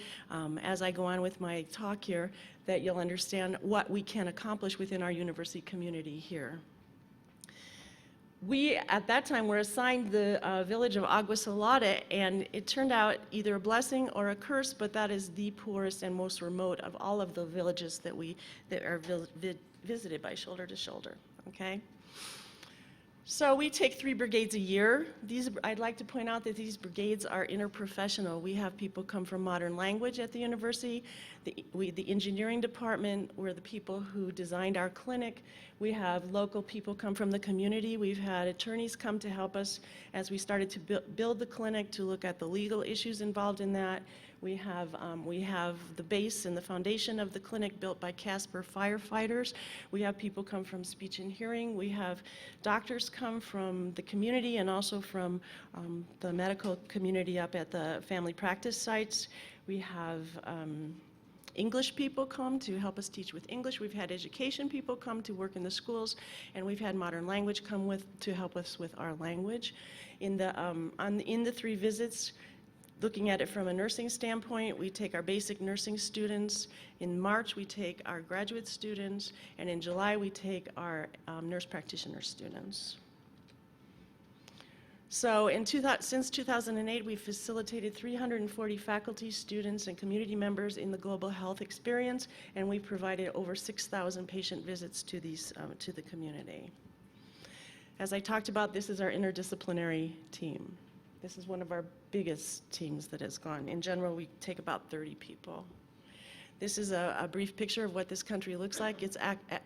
as I go on with my talk here, that you'll understand what we can accomplish within our university community here. We, at that time, were assigned the village of Agua Salada, and it turned out either a blessing or a curse, but that is the poorest and most remote of all of the villages that are visited by Shoulder to Shoulder, okay? So we take 3 brigades a year. I'd like to point out that these brigades are interprofessional. We have people come from modern language at the university. The engineering department were the people who designed our clinic. We have local people come from the community. We've had attorneys come to help us as we started to build the clinic, to look at the legal issues involved in that. We have the base and the foundation of the clinic built by Casper firefighters. We have people come from speech and hearing. We have doctors come from the community and also from the medical community up at the family practice sites. We have English people come to help us teach with English. We've had education people come to work in the schools, and we've had modern language come to help us with our language. In the 3 visits, looking at it from a nursing standpoint, we take our basic nursing students. In March, we take our graduate students, and in July, we take our nurse practitioner students. So since 2008, we've facilitated 340 faculty, students, and community members in the global health experience, and we've provided over 6,000 patient visits to the community. As I talked about, this is our interdisciplinary team. This is one of our biggest teams that has gone. In general, we take about 30 people. This is a brief picture of what this country looks like. It's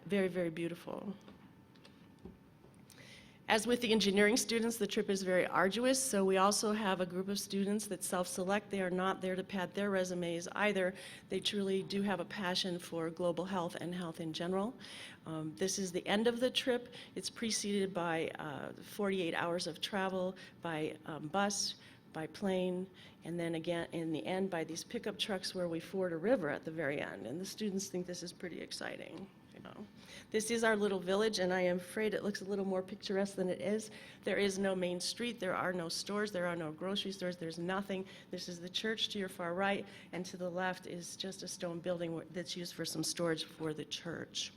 very, very beautiful. As with the engineering students, the trip is very arduous, so we also have a group of students that self-select. They are not there to pad their resumes either. They truly do have a passion for global health and health in general. This is the end of the trip. It's preceded by 48 hours of travel by bus, by plane, and then again in the end by these pickup trucks where we ford a river at the very end. And the students think this is pretty exciting. This is our little village, and I am afraid it looks a little more picturesque than it is. There is no main street, there are no stores, there are no grocery stores, there's nothing. This is the church to your far right, and to the left is just a stone building that's used for some storage for the church.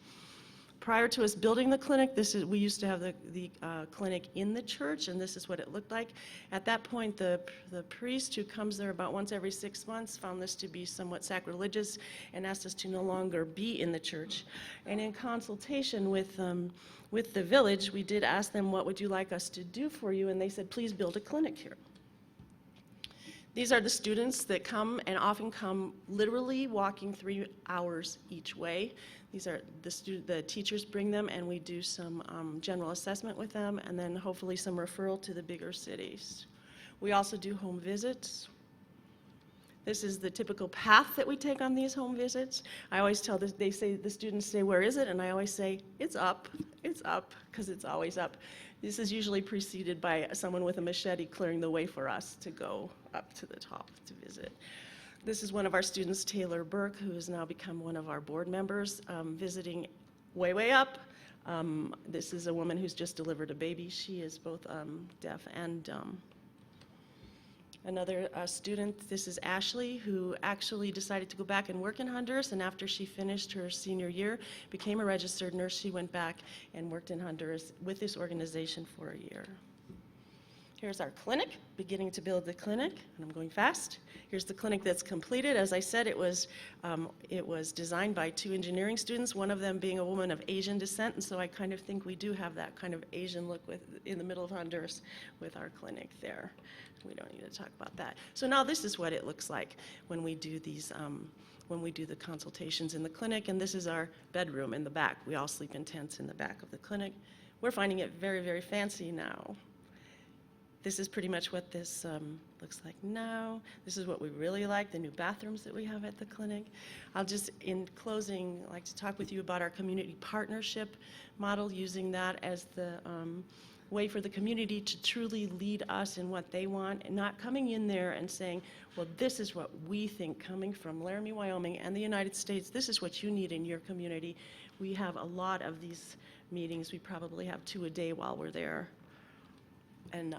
Prior to us building the clinic, we used to have the clinic in the church, and this is what it looked like. At that point, the priest who comes there about once every 6 months found this to be somewhat sacrilegious and asked us to no longer be in the church. And in consultation with the village, we did ask them, what would you like us to do for you? And they said, please build a clinic here. These are the students that come and often come literally walking 3 hours each way. These are the teachers bring them, and we do some general assessment with them, and then hopefully some referral to the bigger cities. We also do home visits. This is the typical path that we take on these home visits. I always tell the students say, "Where is it?" And I always say, it's up, because it's always up. This is usually preceded by someone with a machete clearing the way for us to go up to the top to visit. This is one of our students, Taylor Burke, who has now become one of our board members, visiting way, way up. This is a woman who's just delivered a baby. She is both deaf and dumb. Another student, this is Ashley, who actually decided to go back and work in Honduras, and after she finished her senior year, became a registered nurse, she went back and worked in Honduras with this organization for a year. Here's our clinic, beginning to build the clinic, and I'm going fast. Here's the clinic that's completed. As I said, it was designed by 2 engineering students, one of them being a woman of Asian descent, and so I kind of think we do have that kind of Asian look in the middle of Honduras with our clinic there. We don't need to talk about that. So now this is what it looks like when we do these, when we do the consultations in the clinic, and this is our bedroom in the back. We all sleep in tents in the back of the clinic. We're finding it very, very fancy now. This is pretty much what this looks like now. This is what we really like, the new bathrooms that we have at the clinic. I'll just, in closing, like to talk with you about our community partnership model, using that as the way for the community to truly lead us in what they want, and not coming in there and saying, well, this is what we think, coming from Laramie, Wyoming and the United States, this is what you need in your community. We have a lot of these meetings. We probably have 2 a day while we're there. And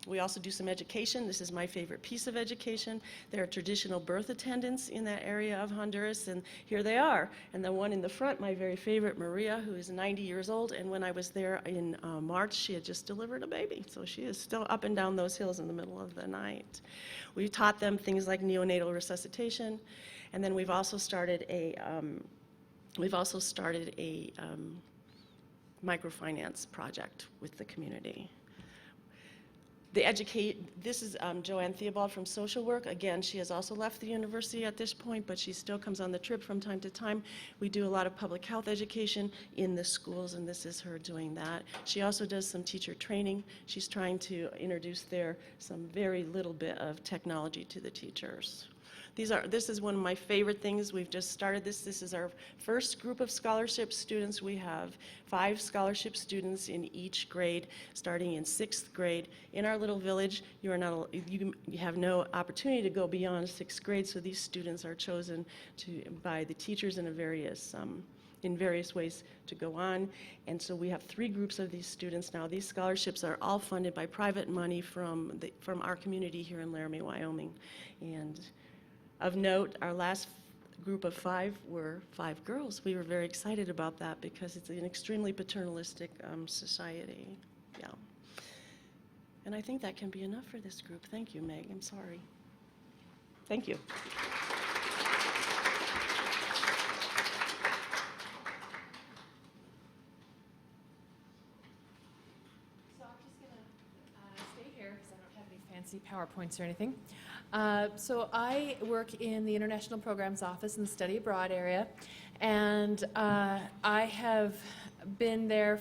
we also do some education. This is my favorite piece of education. There are traditional birth attendants in that area of Honduras, and here they are. And the one in the front, my very favorite, Maria, who is 90 years old, and when I was there in March, she had just delivered a baby. So she is still up and down those hills in the middle of the night. We taught them things like neonatal resuscitation, and then we've also started a microfinance project with the community. This is Joanne Theobald from social work. Again, she has also left the university at this point, but she still comes on the trip from time to time. We do a lot of public health education in the schools, and this is her doing that. She also does some teacher training. She's trying to introduce there some very little bit of technology to the teachers. This is one of my favorite things. We've just started this. This is our first group of scholarship students. We have 5 scholarship students in each grade, starting in 6th grade. In our little village, you have no opportunity to go beyond 6th grade, so these students are chosen by the teachers in various ways to go on. And so we have 3 groups of these students now. These scholarships are all funded by private money from our community here in Laramie, Wyoming. And of note, our last group of 5 were 5 girls. We were very excited about that because it's an extremely paternalistic society. Yeah. And I think that can be enough for this group. Thank you, Meg. I'm sorry. Thank you. So I'm just going to stay here because I don't have any fancy PowerPoints or anything. So I work in the International Programs Office in the Study Abroad area, and I have been there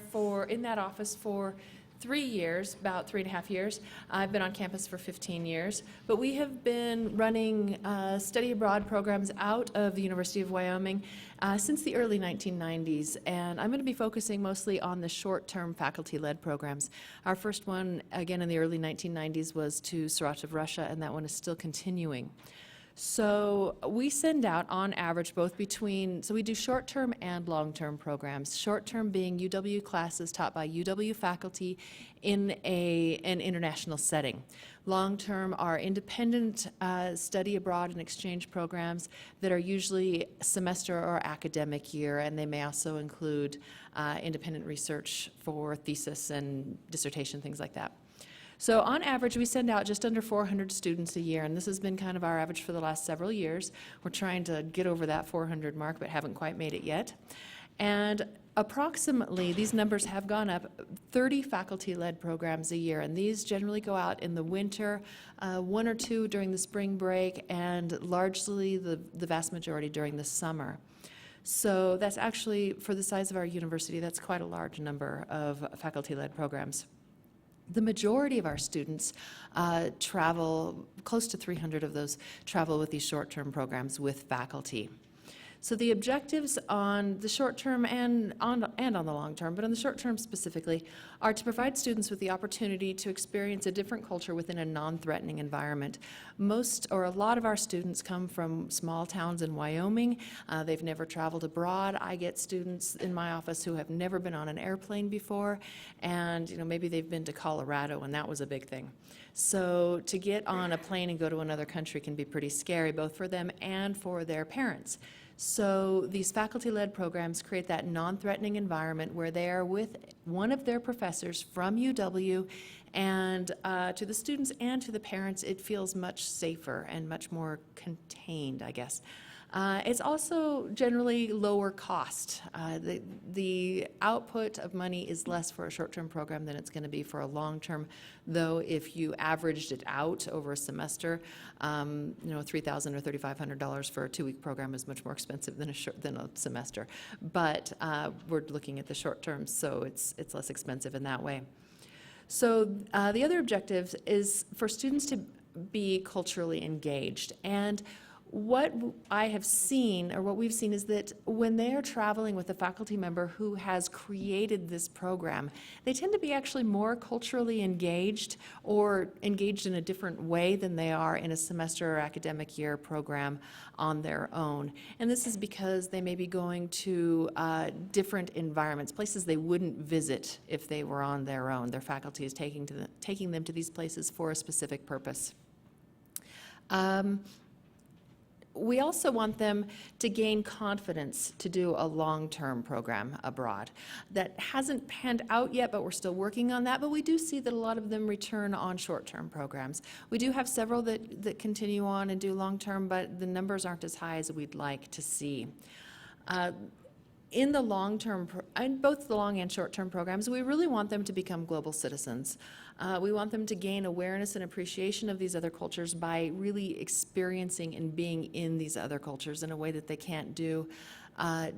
in that office for 3 years, about 3.5 years. I've been on campus for 15 years, but we have been running study abroad programs out of the University of Wyoming since the early 1990s, and I'm going to be focusing mostly on the short-term faculty-led programs. Our first one, again in the early 1990s, was to Saratov, Russia, and that one is still continuing. So we send out, on average, so we do short-term and long-term programs. Short-term being UW classes taught by UW faculty in an international setting. Long-term are independent study abroad and exchange programs that are usually semester or academic year, and they may also include independent research for thesis and dissertation, things like that. So on average, we send out just under 400 students a year, and this has been kind of our average for the last several years. We're trying to get over that 400 mark, but haven't quite made it yet. And approximately, these numbers have gone up, 30 faculty-led programs a year, and these generally go out in the winter, 1 or 2 during the spring break, and largely the vast majority during the summer. So that's actually, for the size of our university, that's quite a large number of faculty-led programs. The majority of our students travel, close to 300 of those travel with these short-term programs with faculty. So the objectives on the short term and on the long term, but on the short term specifically, are to provide students with the opportunity to experience a different culture within a non-threatening environment. Most or a lot of our students come from small towns in Wyoming. They've never traveled abroad. I get students in my office who have never been on an airplane before, and maybe they've been to Colorado, and that was a big thing. So to get on a plane and go to another country can be pretty scary, both for them and for their parents. So these faculty-led programs create that non-threatening environment where they are with one of their professors from UW, and to the students and to the parents, it feels much safer and much more contained, I guess. It's also generally lower cost. The output of money is less for a short-term program than it's going to be for a long-term, though if you averaged it out over a semester, $3,000 or $3,500 for a 2-week program is much more expensive than a semester. But we're looking at the short term, so it's less expensive in that way. So the other objective is for students to be culturally engaged. And what I have seen, or what we've seen, is that when they are traveling with a faculty member who has created this program, they tend to be actually more culturally engaged or engaged in a different way than they are in a semester or academic year program on their own. And this is because they may be going to different environments, places they wouldn't visit if they were on their own. Their faculty is taking them to these places for a specific purpose. We also want them to gain confidence to do a long-term program abroad. That hasn't panned out yet, but we're still working on that. But we do see that a lot of them return on short-term programs. We do have several that continue on and do long-term, but the numbers aren't as high as we'd like to see. In the long-term, in both the long and short-term programs, we really want them to become global citizens. We want them to gain awareness and appreciation of these other cultures by really experiencing and being in these other cultures in a way that they can't do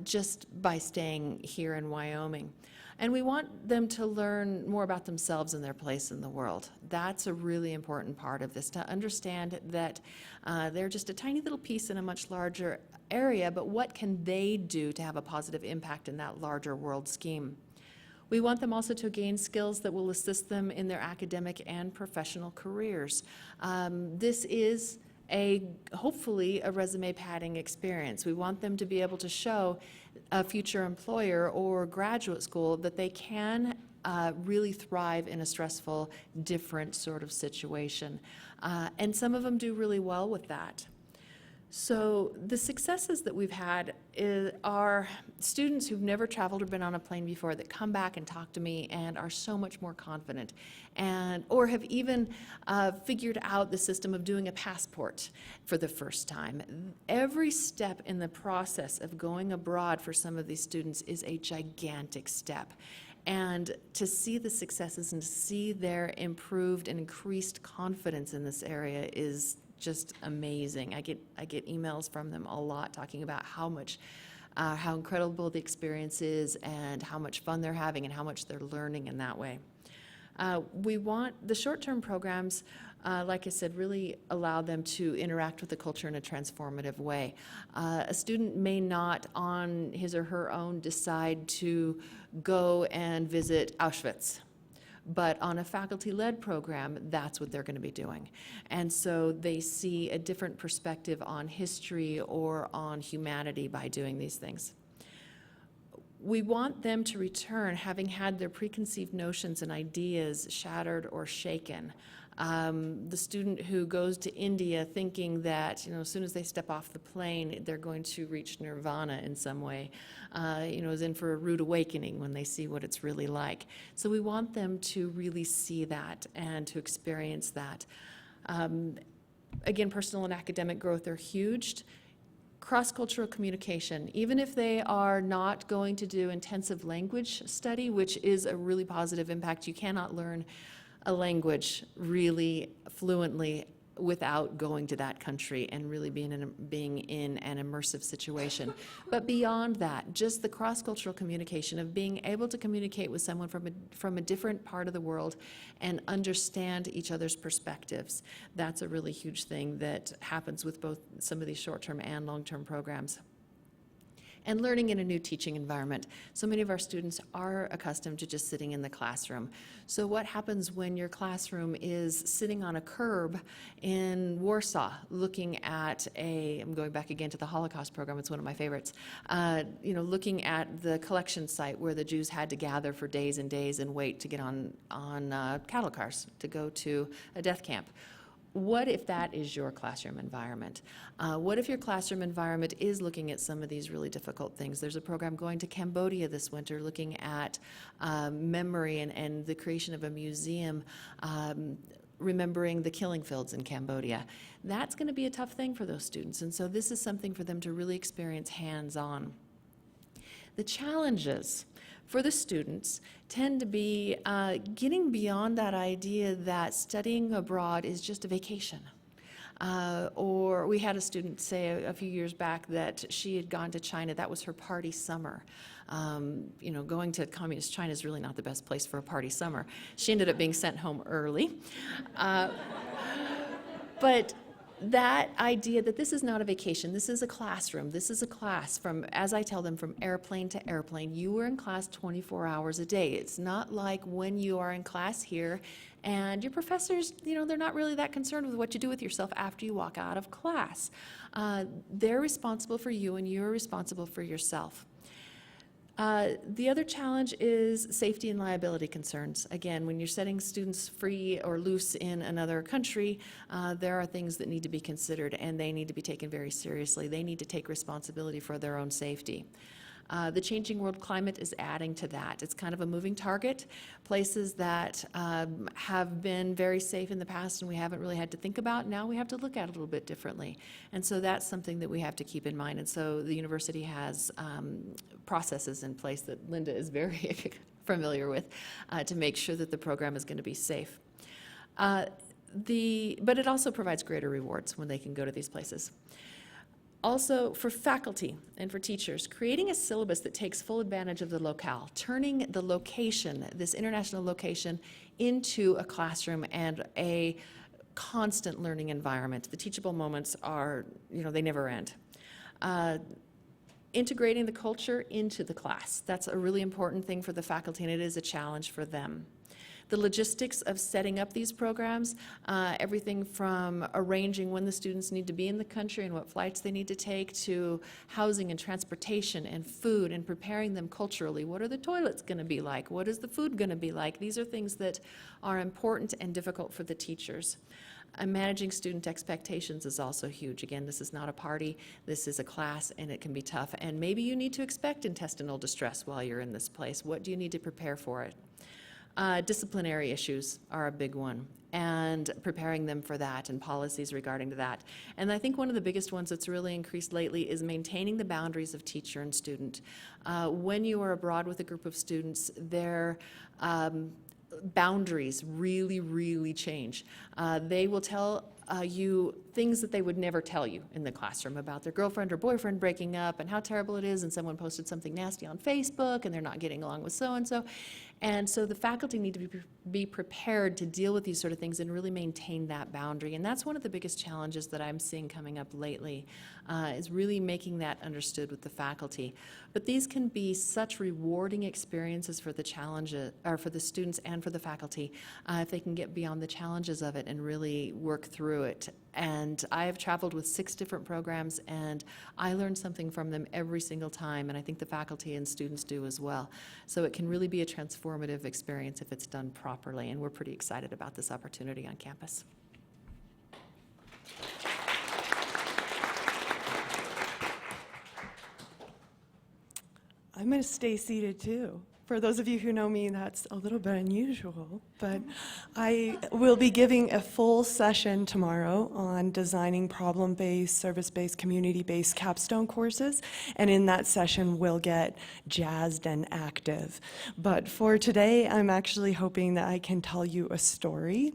just by staying here in Wyoming. And we want them to learn more about themselves and their place in the world. That's a really important part of this, to understand that they're just a tiny little piece in a much larger area, but what can they do to have a positive impact in that larger world scheme? We want them also to gain skills that will assist them in their academic and professional careers. This is hopefully a resume padding experience. We want them to be able to show a future employer or graduate school that they can really thrive in a stressful, different sort of situation. And some of them do really well with that. So the successes that we've had are students who've never traveled or been on a plane before that come back and talk to me and are so much more confident, or have even figured out the system of doing a passport for the first time. Every step in the process of going abroad for some of these students is a gigantic step. And to see the successes and to see their improved and increased confidence in this area is just amazing. I get emails from them a lot talking about how incredible the experience is and how much fun they're having and how much they're learning in that way. We want the short-term programs, like I said, really allow them to interact with the culture in a transformative way. A student may not on his or her own decide to go and visit Auschwitz, but on a faculty-led program, that's what they're going to be doing. And so they see a different perspective on history or on humanity by doing these things. We want them to return having had their preconceived notions and ideas shattered or shaken. The student who goes to India thinking that, as soon as they step off the plane, they're going to reach nirvana in some way, is in for a rude awakening when they see what it's really like. So we want them to really see that and to experience that. Again, personal and academic growth are huge. cross-cultural communication. Even if they are not going to do intensive language study, which is a really positive impact, you cannot learn a language really fluently without going to that country and really being in an immersive situation. But beyond that, just the cross-cultural communication of being able to communicate with someone from a different part of the world and understand each other's perspectives, that's a really huge thing that happens with both some of these short-term and long-term programs. And learning in a new teaching environment. So many of our students are accustomed to just sitting in the classroom. So what happens when your classroom is sitting on a curb in Warsaw looking at I'm going back again to the Holocaust program, it's one of my favorites, looking at the collection site where the Jews had to gather for days and days and wait to get on cattle cars to go to a death camp. What if that is your classroom environment? What if your classroom environment is looking at some of these really difficult things? There's a program going to Cambodia this winter looking at memory and the creation of a museum remembering the killing fields in Cambodia. That's going to be a tough thing for those students, and so this is something for them to really experience hands-on. The challenges for the students tend to be getting beyond that idea that studying abroad is just a vacation. Or we had a student say a few years back that she had gone to China, that was her party summer. Going to communist China is really not the best place for a party summer. She ended up being sent home early. But that idea that this is not a vacation, this is a classroom, this is a class from, as I tell them, from airplane to airplane. You are in class 24 hours a day. It's not like when you are in class here and your professors, they're not really that concerned with what you do with yourself after you walk out of class. They're responsible for you and you're responsible for yourself. The other challenge is safety and liability concerns. Again, when you're setting students free or loose in another country, there are things that need to be considered and they need to be taken very seriously. They need to take responsibility for their own safety. The changing world climate is adding to that. It's kind of a moving target. Places that have been very safe in the past and we haven't really had to think about, now we have to look at it a little bit differently. And so that's something that we have to keep in mind. And so the university has processes in place that Linda is very familiar with to make sure that the program is going to be safe. But it also provides greater rewards when they can go to these places. Also, for faculty and for teachers, creating a syllabus that takes full advantage of the locale, turning the location, this international location, into a classroom and a constant learning environment. The teachable moments are, they never end. Integrating the culture into the class. That's a really important thing for the faculty, and it is a challenge for them. The logistics of setting up these programs, everything from arranging when the students need to be in the country and what flights they need to take, to housing and transportation and food and preparing them culturally. What are the toilets going to be like? What is the food going to be like? These are things that are important and difficult for the teachers. And managing student expectations is also huge. Again, this is not a party, this is a class, and it can be tough. And maybe you need to expect intestinal distress while you're in this place. What do you need to prepare for it? Disciplinary issues are a big one, and preparing them for that and policies regarding to that. And I think one of the biggest ones that's really increased lately is maintaining the boundaries of teacher and student. When you are abroad with a group of students, their boundaries really, really change. They will tell you things that they would never tell you in the classroom about their girlfriend or boyfriend breaking up and how terrible it is, and someone posted something nasty on Facebook and they're not getting along with so-and-so. And so the faculty need to be prepared to deal with these sort of things and really maintain that boundary. And that's one of the biggest challenges that I'm seeing coming up lately, is really making that understood with the faculty. But these can be such rewarding experiences for the challenges, or for the students and for the faculty, if they can get beyond the challenges of it and really work through it. And I have traveled with 6 different programs, and I learn something from them every single time, and I think the faculty and students do as well. So it can really be a transformative experience if it's done properly, and we're pretty excited about this opportunity on campus. I'm going to stay seated too, For those of you who know me, that's a little bit unusual, but I will be giving a full session tomorrow on designing problem-based, service-based, community-based capstone courses, and in that session we'll get jazzed and active. But for today, I'm actually hoping that I can tell you a story,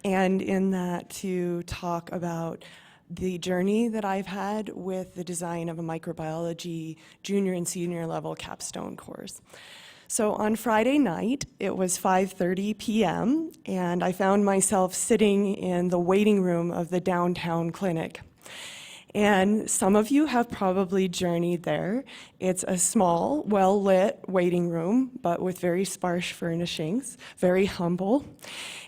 and in that to talk about the journey that I've had with the design of a microbiology junior and senior level capstone course. So on Friday night, it was 5:30 p.m., and I found myself sitting in the waiting room of the downtown clinic. And some of you have probably journeyed there. It's a small, well-lit waiting room, but with very sparse furnishings, very humble.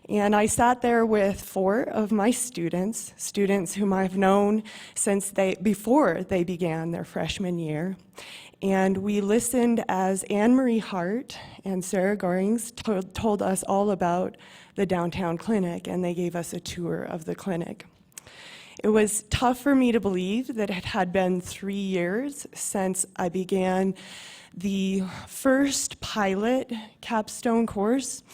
And I sat there with 4 of my students whom I've known since before they began their freshman year. And we listened as Anne-Marie Hart and Sara Gorings told us all about the downtown clinic, and they gave us a tour of the clinic. It was tough for me to believe that it had been 3 years since I began the first pilot capstone course,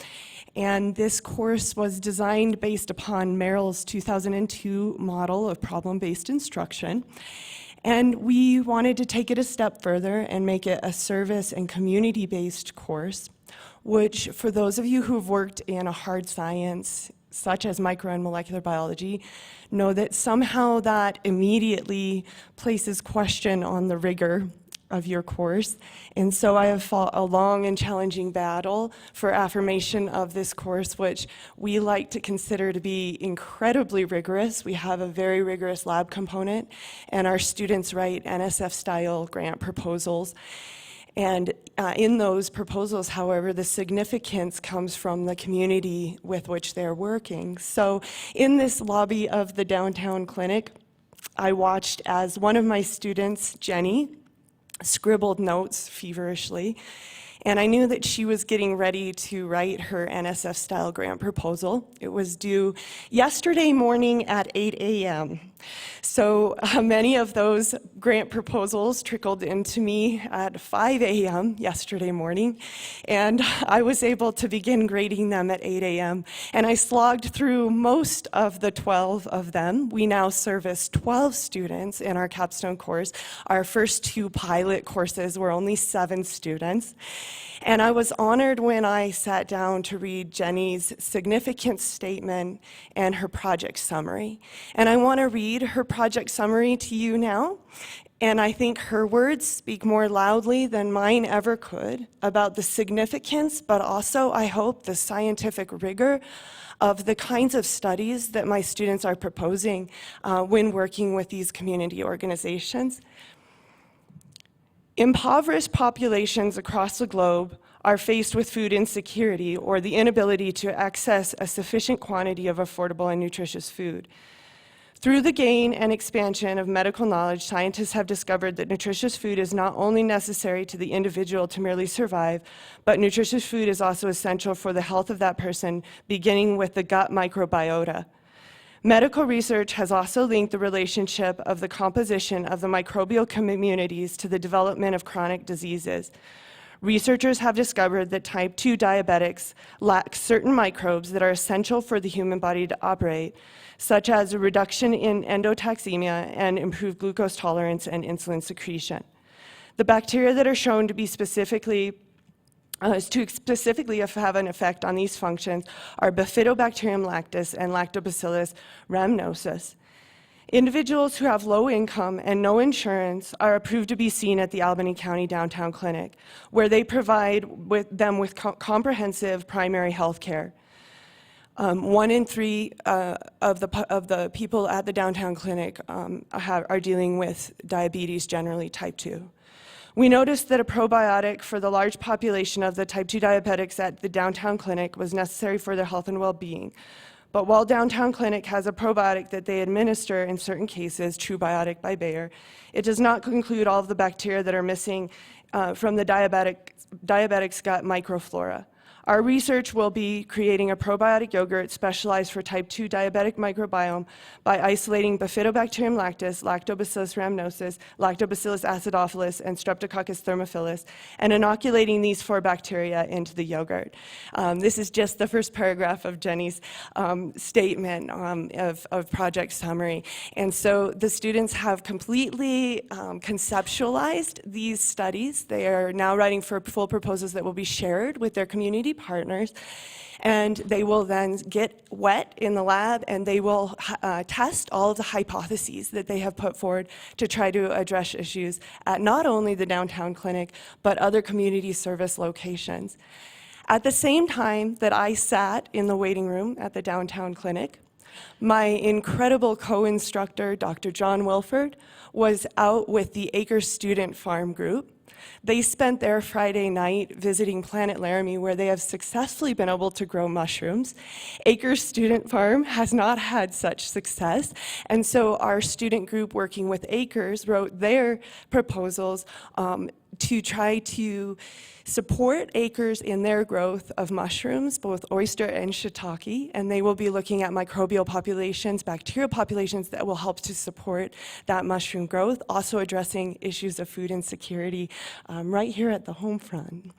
and this course was designed based upon Merrill's 2002 model of problem-based instruction. And we wanted to take it a step further and make it a service and community-based course, which for those of you who've worked in a hard science, such as micro and molecular biology, know that somehow that immediately places question on the rigor of your course. And so I have fought a long and challenging battle for affirmation of this course, which we like to consider to be incredibly rigorous. We have a very rigorous lab component, and our students write NSF-style grant proposals. And in those proposals, however, the significance comes from the community with which they're working. So in this lobby of the downtown clinic, I watched as one of my students, Jenny, scribbled notes feverishly, and I knew that she was getting ready to write her NSF-style grant proposal. It was due yesterday morning at 8 a.m. So many of those grant proposals trickled into me at 5 a.m. yesterday morning, and I was able to begin grading them at 8 a.m. And I slogged through most of the 12 of them. We now service 12 students in our capstone course. Our first 2 pilot courses were only 7 students. And I was honored when I sat down to read Jenny's significance statement and her project summary. And I want to read her project summary to you now. And I think her words speak more loudly than mine ever could about the significance, but also, I hope, the scientific rigor of the kinds of studies that my students are proposing when working with these community organizations. Impoverished populations across the globe are faced with food insecurity or the inability to access a sufficient quantity of affordable and nutritious food. Through the gain and expansion of medical knowledge, scientists have discovered that nutritious food is not only necessary to the individual to merely survive, but nutritious food is also essential for the health of that person, beginning with the gut microbiota. Medical research has also linked the relationship of the composition of the microbial communities to the development of chronic diseases. Researchers have discovered that type 2 diabetics lack certain microbes that are essential for the human body to operate, such as a reduction in endotoxemia and improved glucose tolerance and insulin secretion. The bacteria that are shown to be specifically have an effect on these functions are Bifidobacterium lactis and Lactobacillus rhamnosus. Individuals who have low income and no insurance are approved to be seen at the Albany County Downtown Clinic, where they provide them with comprehensive primary health care. 1 in 3 of the people at the Downtown Clinic are dealing with diabetes, generally type 2. We noticed that a probiotic for the large population of the type 2 diabetics at the Downtown Clinic was necessary for their health and well-being. But while Downtown Clinic has a probiotic that they administer in certain cases, TruBiotic by Bayer, it does not include all of the bacteria that are missing from the diabetic's gut microflora. Our research will be creating a probiotic yogurt specialized for type 2 diabetic microbiome by isolating Bifidobacterium lactis, Lactobacillus rhamnosus, Lactobacillus acidophilus, and Streptococcus thermophilus, and inoculating these 4 bacteria into the yogurt. This is just the first paragraph of Jenny's statement of project summary. And so the students have completely conceptualized these studies. They are now writing for full proposals that will be shared with their community partners, and they will then get wet in the lab, and they will test all of the hypotheses that they have put forward to try to address issues at not only the downtown clinic, but other community service locations. At the same time that I sat in the waiting room at the downtown clinic, my incredible co-instructor, Dr. John Wilford, was out with the Acres Student Farm Group. They spent their Friday night visiting Planet Laramie, where they have successfully been able to grow mushrooms. Acres Student Farm has not had such success, and so our student group working with Acres wrote their proposals to try to support Acres in their growth of mushrooms, both oyster and shiitake, and they will be looking at microbial populations, bacterial populations that will help to support that mushroom growth, also addressing issues of food insecurity right here at the home front.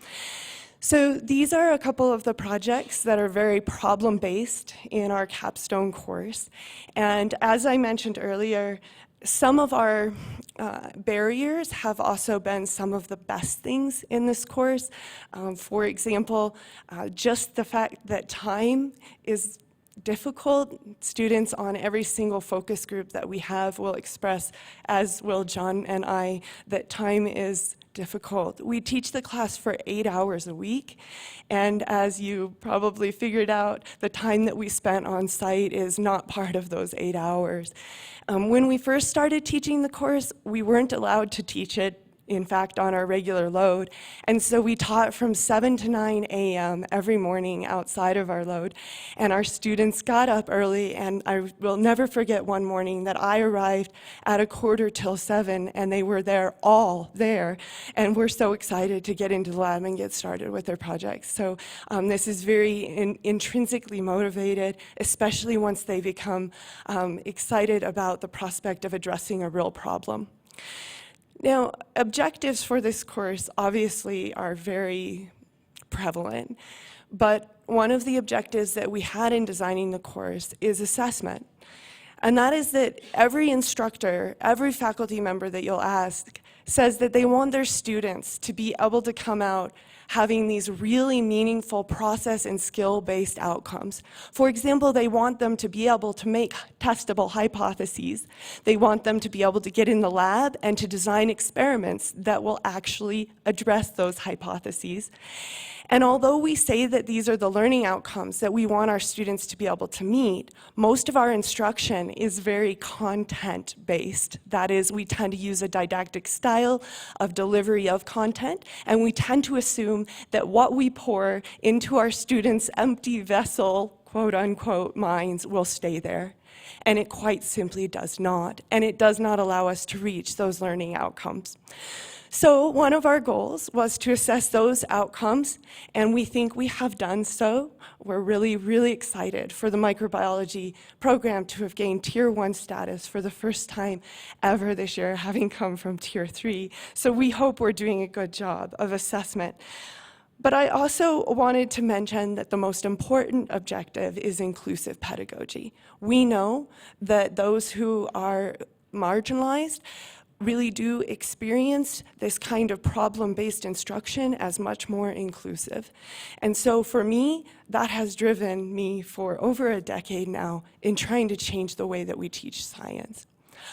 So these are a couple of the projects that are very problem-based in our capstone course. And as I mentioned earlier, some of our barriers have also been some of the best things in this course. For example, just the fact that time is difficult. Students on every single focus group that we have will express, as will John and I, that time is difficult. We teach the class for 8 hours a week, and as you probably figured out, the time that we spent on site is not part of those 8 hours. When we first started teaching the course, we weren't allowed to teach it, in fact, on our regular load, and so we taught from 7 to 9 a.m. every morning outside of our load, and our students got up early, and I will never forget one morning that I arrived at 6:45, and they were all there, and we're so excited to get into the lab and get started with their projects. So this is very intrinsically motivated, especially once they become excited about the prospect of addressing a real problem. Now, objectives for this course obviously are very prevalent, but one of the objectives that we had in designing the course is assessment. And that is that every instructor, every faculty member that you'll ask says that they want their students to be able to come out having these really meaningful process and skill-based outcomes. For example, they want them to be able to make testable hypotheses. They want them to be able to get in the lab and to design experiments that will actually address those hypotheses. And although we say that these are the learning outcomes that we want our students to be able to meet, most of our instruction is very content-based. That is, we tend to use a didactic style of delivery of content, and we tend to assume that what we pour into our students' empty vessel, quote-unquote, minds will stay there. And it quite simply does not, and it does not allow us to reach those learning outcomes. So one of our goals was to assess those outcomes, and we think we have done so. We're really, really excited for the microbiology program to have gained Tier 1 status for the first time ever this year, having come from Tier 3. So we hope we're doing a good job of assessment. But I also wanted to mention that the most important objective is inclusive pedagogy. We know that those who are marginalized really do experience this kind of problem-based instruction as much more inclusive. And so for me, that has driven me for over a decade now in trying to change the way that we teach science.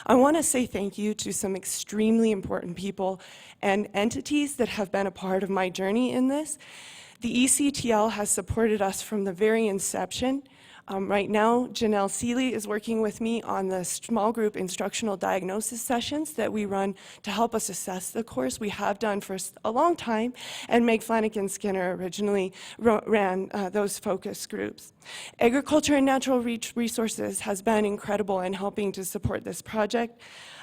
I want to say thank you to some extremely important people and entities that have been a part of my journey in this. The ECTL has supported us from the very inception. Right now, Janelle Seeley is working with me on the small group instructional diagnosis sessions that we run to help us assess the course. We have done for a long time, and Meg Flanagan-Skinner originally ran those focus groups. Agriculture and Natural Resources has been incredible in helping to support this project,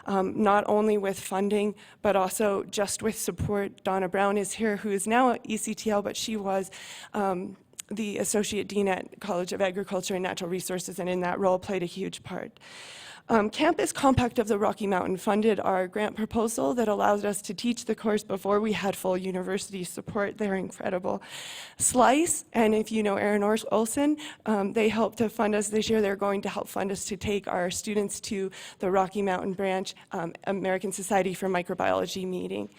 not only with funding, but also just with support. Donna Brown is here, who is now at ECTL, but she was the Associate Dean at College of Agriculture and Natural Resources, and in that role played a huge part. Campus Compact of the Rocky Mountain funded our grant proposal that allowed us to teach the course before we had full university support. They're incredible. SLICE, and if you know Aaron Olson, they helped to fund us this year. They're going to help fund us to take our students to the Rocky Mountain Branch American Society for Microbiology meeting.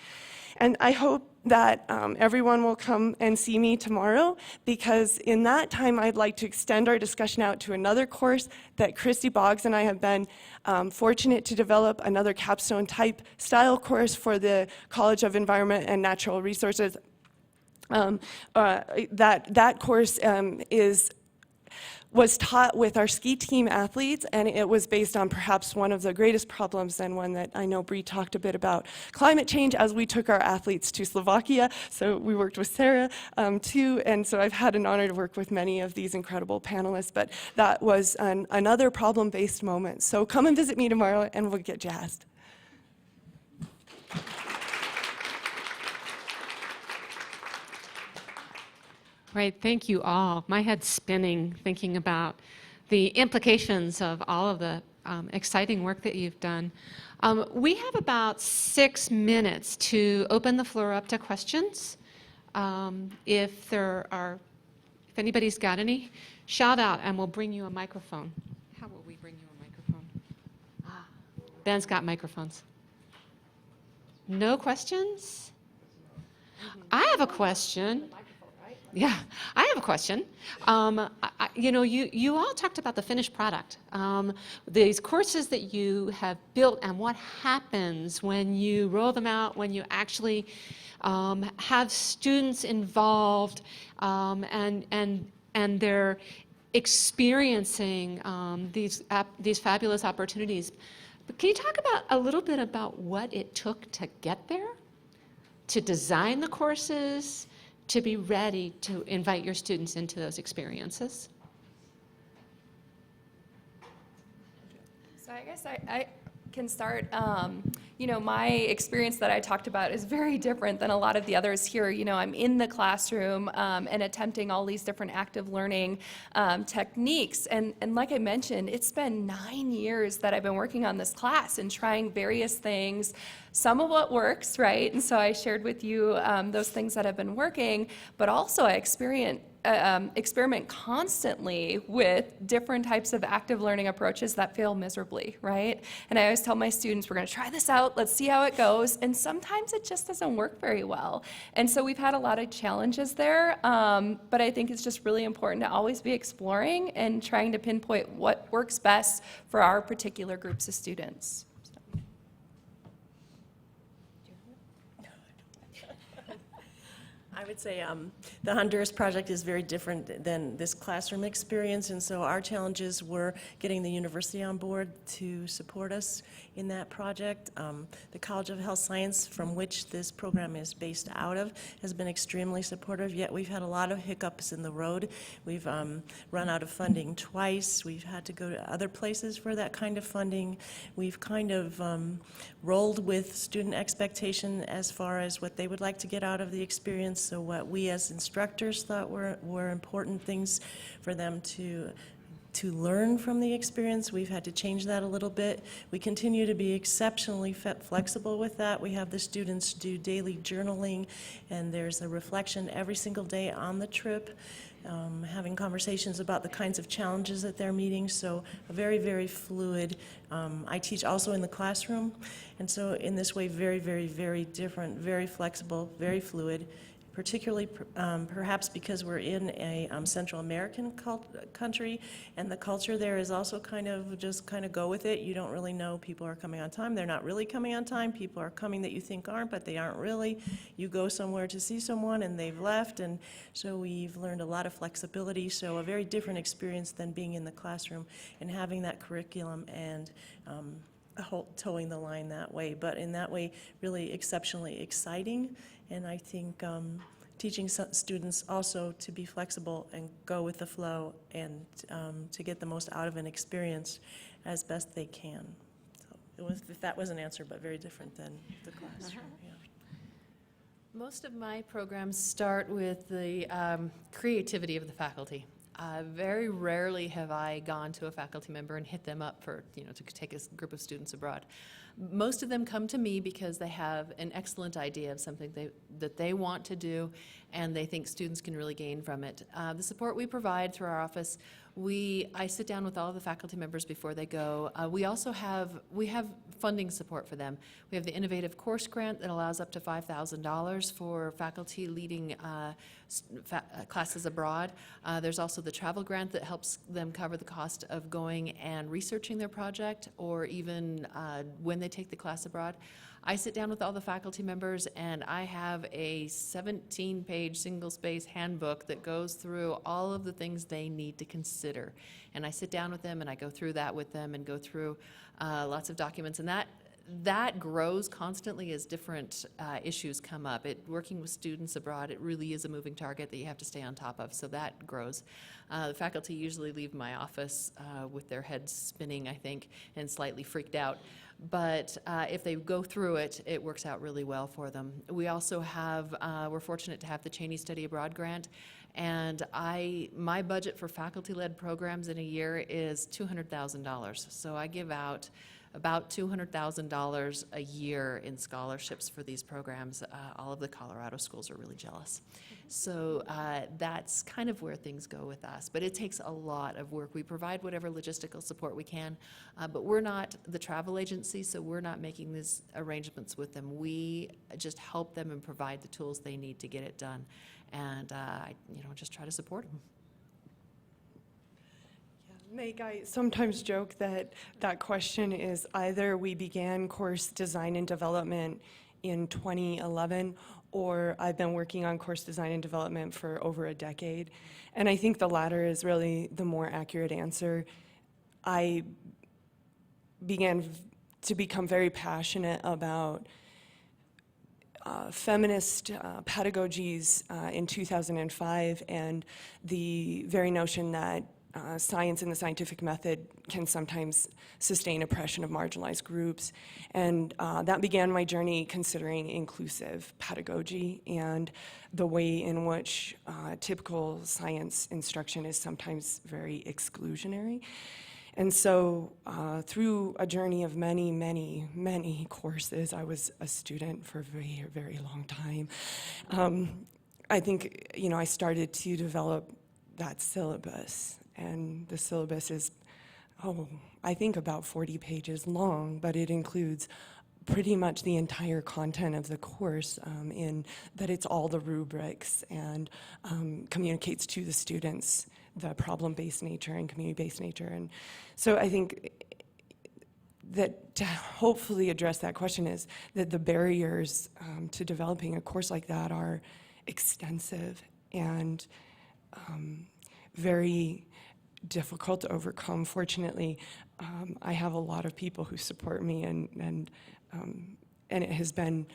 And I hope that everyone will come and see me tomorrow, because in that time I'd like to extend our discussion out to another course that Christy Boggs and I have been fortunate to develop, another capstone type style course for the College of Environment and Natural Resources. That course was taught with our ski team athletes, and it was based on perhaps one of the greatest problems, and one that I know Bree talked a bit about, climate change, as we took our athletes to Slovakia. So we worked with Sara too, and so I've had an honor to work with many of these incredible panelists, but that was another problem-based moment. So come and visit me tomorrow and we'll get jazzed. Right, thank you all. My head's spinning thinking about the implications of all of the exciting work that you've done. We have about 6 minutes to open the floor up to questions. If anybody's got any, shout out and we'll bring you a microphone. How will we bring you a microphone? Ben's got microphones. No questions? I have a question. Yeah, I have a question. You all talked about the finished product, these courses that you have built, and what happens when you roll them out, when you actually have students involved, and they're experiencing these fabulous opportunities. But can you talk about a little bit about what it took to get there, to design the courses, to be ready to invite your students into those experiences? So I guess I can start. My experience that I talked about is very different than a lot of the others here. I'm in the classroom and attempting all these different active learning techniques. And like I mentioned, it's been 9 years that I've been working on this class and trying various things. Some of what works, right? And so I shared with you those things that have been working, but also I experiment constantly with different types of active learning approaches that fail miserably, right? And I always tell my students, we're going to try this out, let's see how it goes, and sometimes it just doesn't work very well. And so we've had a lot of challenges there, but I think it's just really important to always be exploring and trying to pinpoint what works best for our particular groups of students. I would say the Honduras project is very different than this classroom experience, and so our challenges were getting the university on board to support us in that project. The College of Health Science, from which this program is based out of, has been extremely supportive, yet we've had a lot of hiccups in the road. We've run out of funding twice. We've had to go to other places for that kind of funding. We've kind of rolled with student expectation as far as what they would like to get out of the experience. So what we as instructors thought were important things for them to learn from the experience, we've had to change that a little bit. We continue to be exceptionally flexible with that. We have the students do daily journaling, and there's a reflection every single day on the trip, having conversations about the kinds of challenges that they're meeting, so a very, very fluid. I teach also in the classroom, and so in this way, very, very, very different, very flexible, very fluid, particularly perhaps because we're in a Central American country, and the culture there is also kind of just kind of go with it. You don't really know people are coming on time. They're not really coming on time. People are coming that you think aren't, but they aren't really. You go somewhere to see someone and they've left, and so we've learned a lot of flexibility, so a very different experience than being in the classroom and having that curriculum and towing the line that way, but in that way really exceptionally exciting. And I think teaching students also to be flexible and go with the flow and to get the most out of an experience as best they can. So it was, if that was an answer, but very different than the classroom. Yeah. Most of my programs start with the creativity of the faculty. Very rarely have I gone to a faculty member and hit them up for, to take a group of students abroad. Most of them come to me because they have an excellent idea of something that they want to do, and they think students can really gain from it. The support we provide through our office, I sit down with all of the faculty members before they go. We also have funding support for them. We have the Innovative Course Grant that allows up to $5,000 for faculty leading classes abroad. There's also the travel grant that helps them cover the cost of going and researching their project, or even when they take the class abroad. I sit down with all the faculty members, and I have a 17-page single-space handbook that goes through all of the things they need to consider. And I sit down with them, and I go through that with them and go through lots of documents. And that grows constantly as different issues come up. Working with students abroad, it really is a moving target that you have to stay on top of, so that grows. The faculty usually leave my office with their heads spinning, I think, and slightly freaked out. But if they go through it, it works out really well for them. We also have, we're fortunate to have the Jayne Study Abroad grant, and my budget for faculty-led programs in a year is $200,000. So I give out about $200,000 a year in scholarships for these programs. All of the Colorado schools are really jealous. So that's kind of where things go with us. But it takes a lot of work. We provide whatever logistical support we can, but we're not the travel agency, so we're not making these arrangements with them. We just help them and provide the tools they need to get it done. And just try to support them. Meg, I sometimes joke that question is either we began course design and development in 2011, or I've been working on course design and development for over a decade. And I think the latter is really the more accurate answer. I began to become very passionate about feminist pedagogies in 2005, and the very notion that science and the scientific method can sometimes sustain oppression of marginalized groups. And that began my journey considering inclusive pedagogy and the way in which typical science instruction is sometimes very exclusionary. And so through a journey of many, many, many courses, I was a student for a very, very long time. I think, I started to develop that syllabus. And the syllabus is, I think about 40 pages long, but it includes pretty much the entire content of the course in that it's all the rubrics and communicates to the students the problem-based nature and community-based nature. And so I think that to hopefully address that question is that the barriers to developing a course like that are extensive and very difficult to overcome. Fortunately, I have a lot of people who support me, and it has been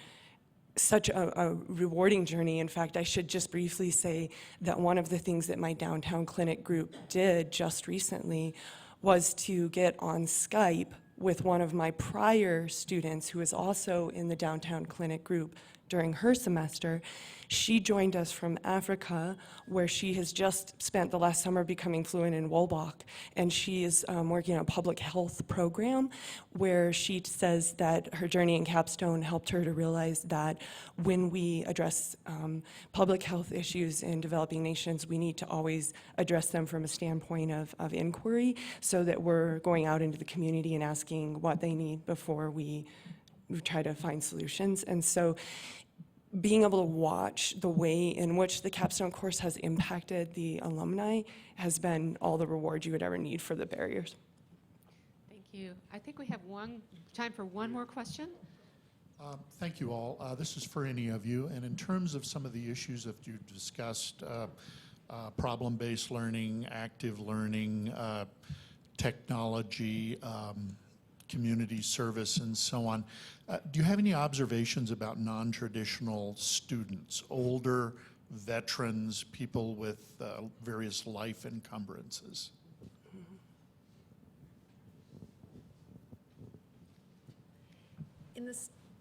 such a rewarding journey. In fact, I should just briefly say that one of the things that my downtown clinic group did just recently was to get on Skype with one of my prior students who is also in the downtown clinic group during her semester. She joined us from Africa, where she has just spent the last summer becoming fluent in Wolbach, and she is working on a public health program where she says that her journey in Capstone helped her to realize that when we address public health issues in developing nations, we need to always address them from a standpoint of inquiry, so that we're going out into the community and asking what they need before we try to find solutions. And so being able to watch the way in which the capstone course has impacted the alumni has been all the reward you would ever need for the barriers. Thank you. I think we have time for one more question. Thank you all. This is for any of you. And in terms of some of the issues that you discussed, problem-based learning, active learning, technology, community service, and so on, do you have any observations about non-traditional students, older veterans, people with various life encumbrances?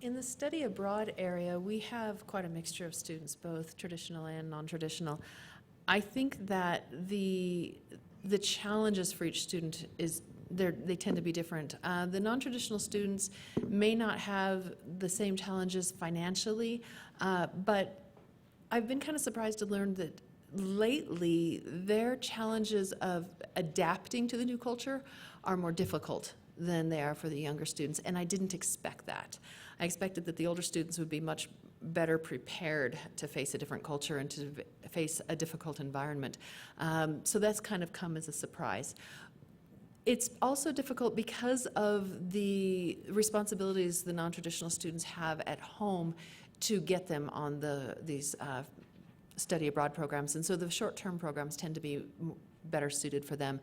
In the study abroad area, we have quite a mixture of students, both traditional and non-traditional. I think that the challenges for each student they tend to be different. The non-traditional students may not have the same challenges financially, but I've been kind of surprised to learn that lately their challenges of adapting to the new culture are more difficult than they are for the younger students, and I didn't expect that. I expected that the older students would be much better prepared to face a different culture and to face a difficult environment. So that's kind of come as a surprise. It's also difficult because of the responsibilities the non-traditional students have at home to get them on these study abroad programs, and so the short-term programs tend to be better suited for them.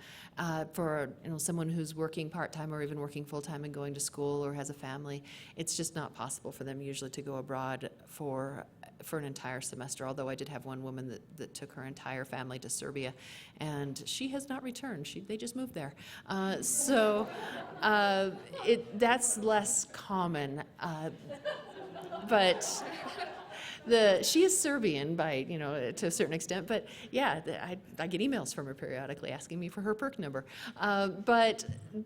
For someone who's working part-time or even working full-time and going to school or has a family, it's just not possible for them usually to go abroad for an entire semester, although I did have one woman that took her entire family to Serbia, and she has not returned. They just moved there. So that's less common. But she is Serbian to a certain extent, but yeah, I get emails from her periodically asking me for her PERC number. But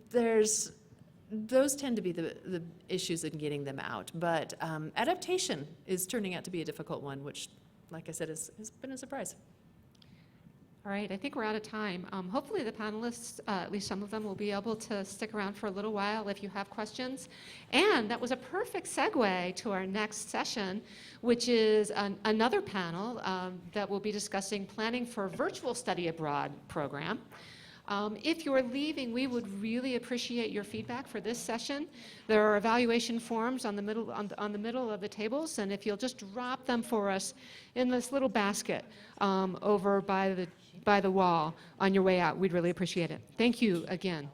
those tend to be the issues in getting them out. But adaptation is turning out to be a difficult one, which, like I said, has been a surprise. All right, I think we're out of time. Hopefully the panelists, at least some of them, will be able to stick around for a little while if you have questions. And that was a perfect segue to our next session, which is another panel that will be discussing planning for a virtual study abroad program. If you're leaving, we would really appreciate your feedback for this session. There are evaluation forms on the middle of the tables, and if you'll just drop them for us in this little basket over by the wall on your way out, we'd really appreciate it. Thank you again.